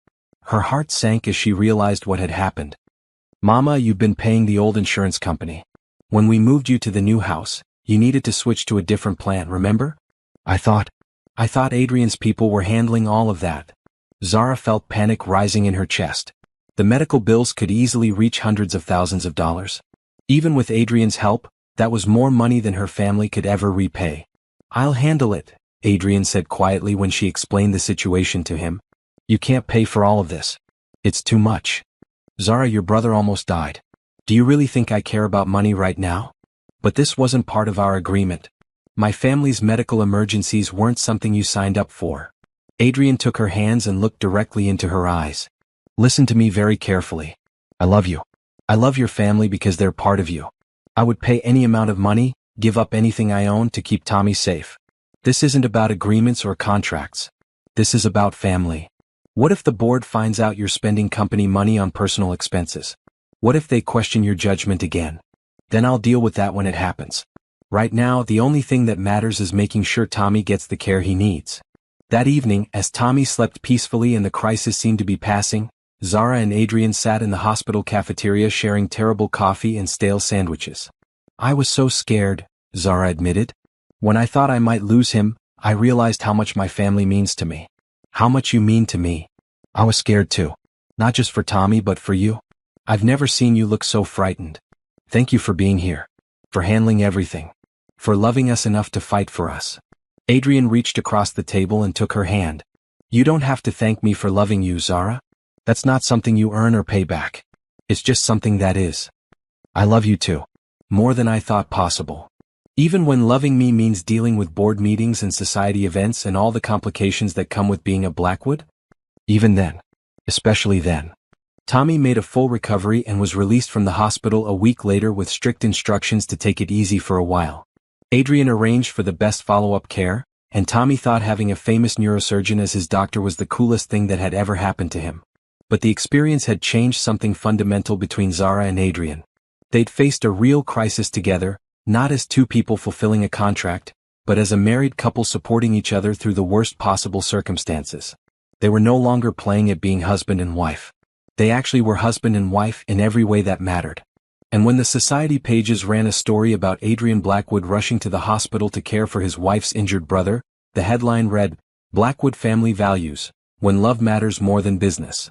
Her heart sank as she realized what had happened. Mama, you've been paying the old insurance company. When we moved you to the new house, you needed to switch to a different plan, remember? I thought Adrian's people were handling all of that. Zara felt panic rising in her chest. The medical bills could easily reach hundreds of thousands of dollars. Even with Adrian's help, that was more money than her family could ever repay. I'll handle it, Adrian said quietly when she explained the situation to him. You can't pay for all of this. It's too much. Zara, your brother almost died. Do you really think I care about money right now? But this wasn't part of our agreement. My family's medical emergencies weren't something you signed up for. Adrian took her hands and looked directly into her eyes. Listen to me very carefully. I love you. I love your family because they're part of you. I would pay any amount of money, give up anything I own to keep Tommy safe. This isn't about agreements or contracts. This is about family. What if the board finds out you're spending company money on personal expenses? What if they question your judgment again? Then I'll deal with that when it happens. Right now, the only thing that matters is making sure Tommy gets the care he needs. That evening, as Tommy slept peacefully and the crisis seemed to be passing, Zara and Adrian sat in the hospital cafeteria sharing terrible coffee and stale sandwiches. I was so scared, Zara admitted. When I thought I might lose him, I realized how much my family means to me. How much you mean to me. I was scared too. Not just for Tommy but for you. I've never seen you look so frightened. Thank you for being here. For handling everything. For loving us enough to fight for us. Adrian reached across the table and took her hand. You don't have to thank me for loving you, Zara. That's not something you earn or pay back. It's just something that is. I love you too. More than I thought possible. Even when loving me means dealing with board meetings and society events and all the complications that come with being a Blackwood? Even then. Especially then. Tommy made a full recovery and was released from the hospital a week later with strict instructions to take it easy for a while. Adrian arranged for the best follow-up care, and Tommy thought having a famous neurosurgeon as his doctor was the coolest thing that had ever happened to him. But the experience had changed something fundamental between Zara and Adrian. They'd faced a real crisis together, not as two people fulfilling a contract, but as a married couple supporting each other through the worst possible circumstances. They were no longer playing at being husband and wife. They actually were husband and wife in every way that mattered. And when the society pages ran a story about Adrian Blackwood rushing to the hospital to care for his wife's injured brother, the headline read, Blackwood Family Values, When Love Matters More Than Business.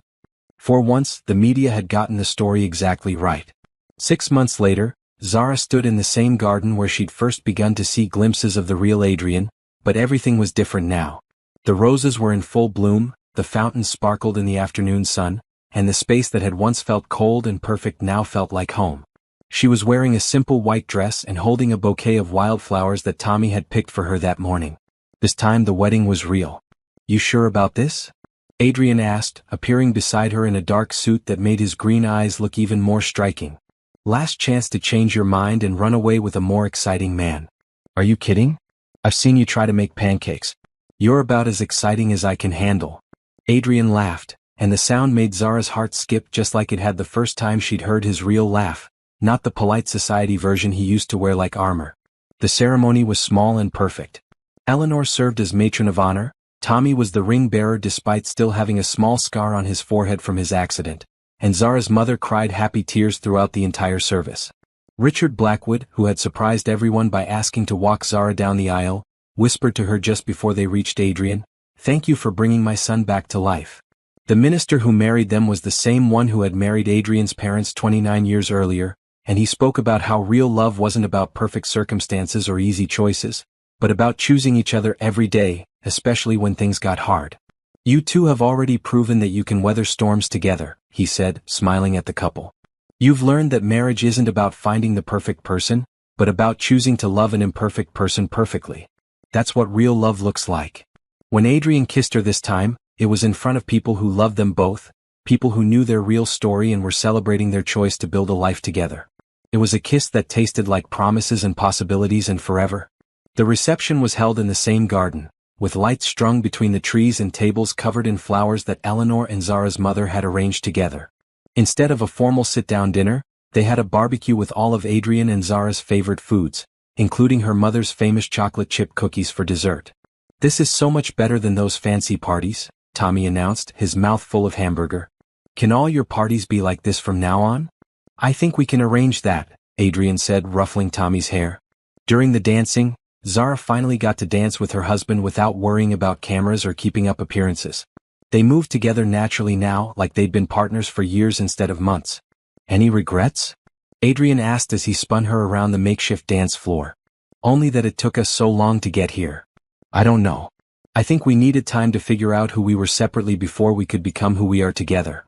For once, the media had gotten the story exactly right. 6 months later, Zara stood in the same garden where she'd first begun to see glimpses of the real Adrian, but everything was different now. The roses were in full bloom, the fountains sparkled in the afternoon sun, and the space that had once felt cold and perfect now felt like home. She was wearing a simple white dress and holding a bouquet of wildflowers that Tommy had picked for her that morning. This time the wedding was real. You sure about this? Adrian asked, appearing beside her in a dark suit that made his green eyes look even more striking. Last chance to change your mind and run away with a more exciting man. Are you kidding? I've seen you try to make pancakes. You're about as exciting as I can handle. Adrian laughed, and the sound made Zara's heart skip just like it had the first time she'd heard his real laugh, not the polite society version he used to wear like armor. The ceremony was small and perfect. Eleanor served as matron of honor. Tommy was the ring bearer despite still having a small scar on his forehead from his accident, and Zara's mother cried happy tears throughout the entire service. Richard Blackwood, who had surprised everyone by asking to walk Zara down the aisle, whispered to her just before they reached Adrian, "Thank you for bringing my son back to life." The minister who married them was the same one who had married Adrian's parents 29 years earlier, and he spoke about how real love wasn't about perfect circumstances or easy choices, but about choosing each other every day, especially when things got hard. You two have already proven that you can weather storms together, he said, smiling at the couple. You've learned that marriage isn't about finding the perfect person, but about choosing to love an imperfect person perfectly. That's what real love looks like. When Adrian kissed her this time, it was in front of people who loved them both, people who knew their real story and were celebrating their choice to build a life together. It was a kiss that tasted like promises and possibilities and forever. The reception was held in the same garden, with lights strung between the trees and tables covered in flowers that Eleanor and Zara's mother had arranged together. Instead of a formal sit-down dinner, they had a barbecue with all of Adrian and Zara's favorite foods, including her mother's famous chocolate chip cookies for dessert. "This is so much better than those fancy parties," Tommy announced, his mouth full of hamburger. "Can all your parties be like this from now on?" "I think we can arrange that," Adrian said, ruffling Tommy's hair. During the dancing, Zara finally got to dance with her husband without worrying about cameras or keeping up appearances. They moved together naturally now, like they'd been partners for years instead of months. "Any regrets?" Adrian asked as he spun her around the makeshift dance floor. "Only that it took us so long to get here. I don't know. I think we needed time to figure out who we were separately before we could become who we are together."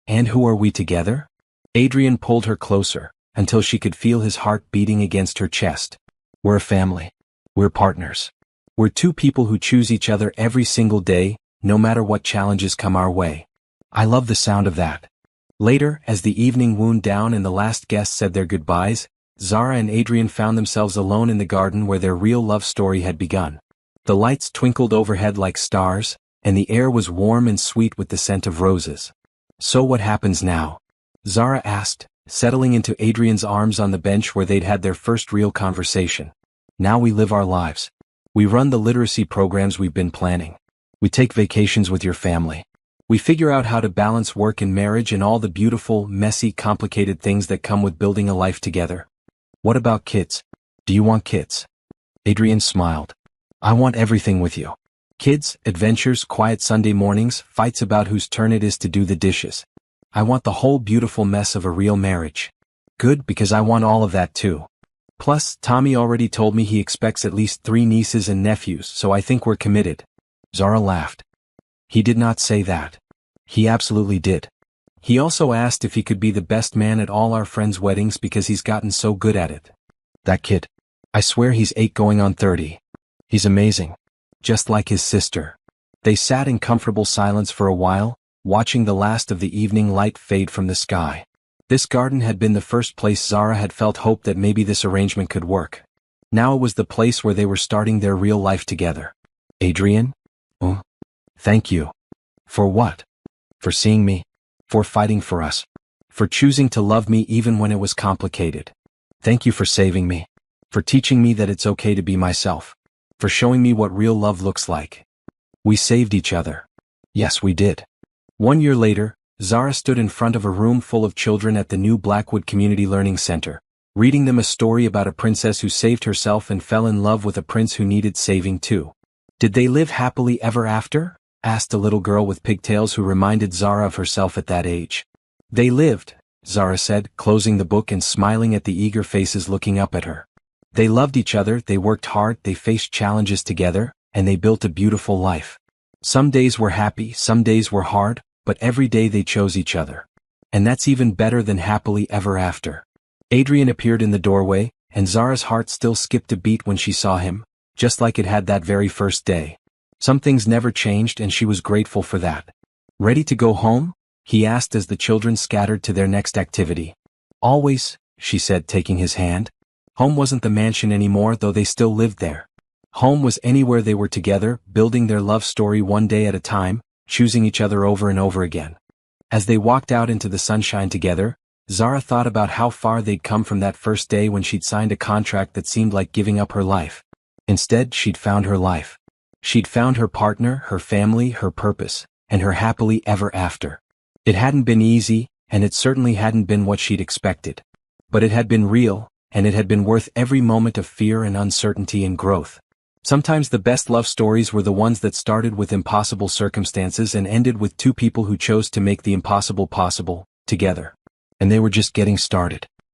"And who are we together?" Adrian pulled her closer, until she could feel his heart beating against her chest. "We're a family. We're partners. We're two people who choose each other every single day, no matter what challenges come our way." "I love the sound of that." Later, as the evening wound down and the last guests said their goodbyes, Zara and Adrian found themselves alone in the garden where their real love story had begun. The lights twinkled overhead like stars, and the air was warm and sweet with the scent of roses. "So what happens now?" Zara asked, settling into Adrian's arms on the bench where they'd had their first real conversation. "Now we live our lives. We run the literacy programs we've been planning. We take vacations with your family. We figure out how to balance work and marriage and all the beautiful, messy, complicated things that come with building a life together." "What about kids? Do you want kids?" Adrian smiled. "I want everything with you. Kids, adventures, quiet Sunday mornings, fights about whose turn it is to do the dishes. I want the whole beautiful mess of a real marriage." "Good, because I want all of that too. Plus, Tommy already told me he expects at least 3 nieces and nephews, so I think we're committed." Zara laughed. "He did not say that." "He absolutely did. He also asked if he could be the best man at all our friends' weddings because he's gotten so good at it. That kid. I swear he's 8 going on 30. He's amazing. Just like his sister." They sat in comfortable silence for a while, watching the last of the evening light fade from the sky. This garden had been the first place Zara had felt hope that maybe this arrangement could work. Now it was the place where they were starting their real life together. "Adrian? Oh, thank you." "For what?" "For seeing me. For fighting for us. For choosing to love me even when it was complicated. Thank you for saving me. For teaching me that it's okay to be myself. For showing me what real love looks like." "We saved each other." "Yes, we did." 1 year later, Zara stood in front of a room full of children at the new Blackwood Community Learning Center, reading them a story about a princess who saved herself and fell in love with a prince who needed saving too. "Did they live happily ever after?" asked a little girl with pigtails who reminded Zara of herself at that age. "They lived," Zara said, closing the book and smiling at the eager faces looking up at her. "They loved each other, they worked hard, they faced challenges together, and they built a beautiful life. Some days were happy, some days were hard, but every day they chose each other. And that's even better than happily ever after." Adrian appeared in the doorway, and Zara's heart still skipped a beat when she saw him, just like it had that very first day. Some things never changed and she was grateful for that. "Ready to go home?" he asked as the children scattered to their next activity. "Always," she said, taking his hand. Home wasn't the mansion anymore, though they still lived there. Home was anywhere they were together, building their love story one day at a time, choosing each other over and over again. As they walked out into the sunshine together, Zara thought about how far they'd come from that first day when she'd signed a contract that seemed like giving up her life. Instead, she'd found her life. She'd found her partner, her family, her purpose, and her happily ever after. It hadn't been easy, and it certainly hadn't been what she'd expected. But it had been real, and it had been worth every moment of fear and uncertainty and growth. Sometimes the best love stories were the ones that started with impossible circumstances and ended with two people who chose to make the impossible possible, together. And they were just getting started.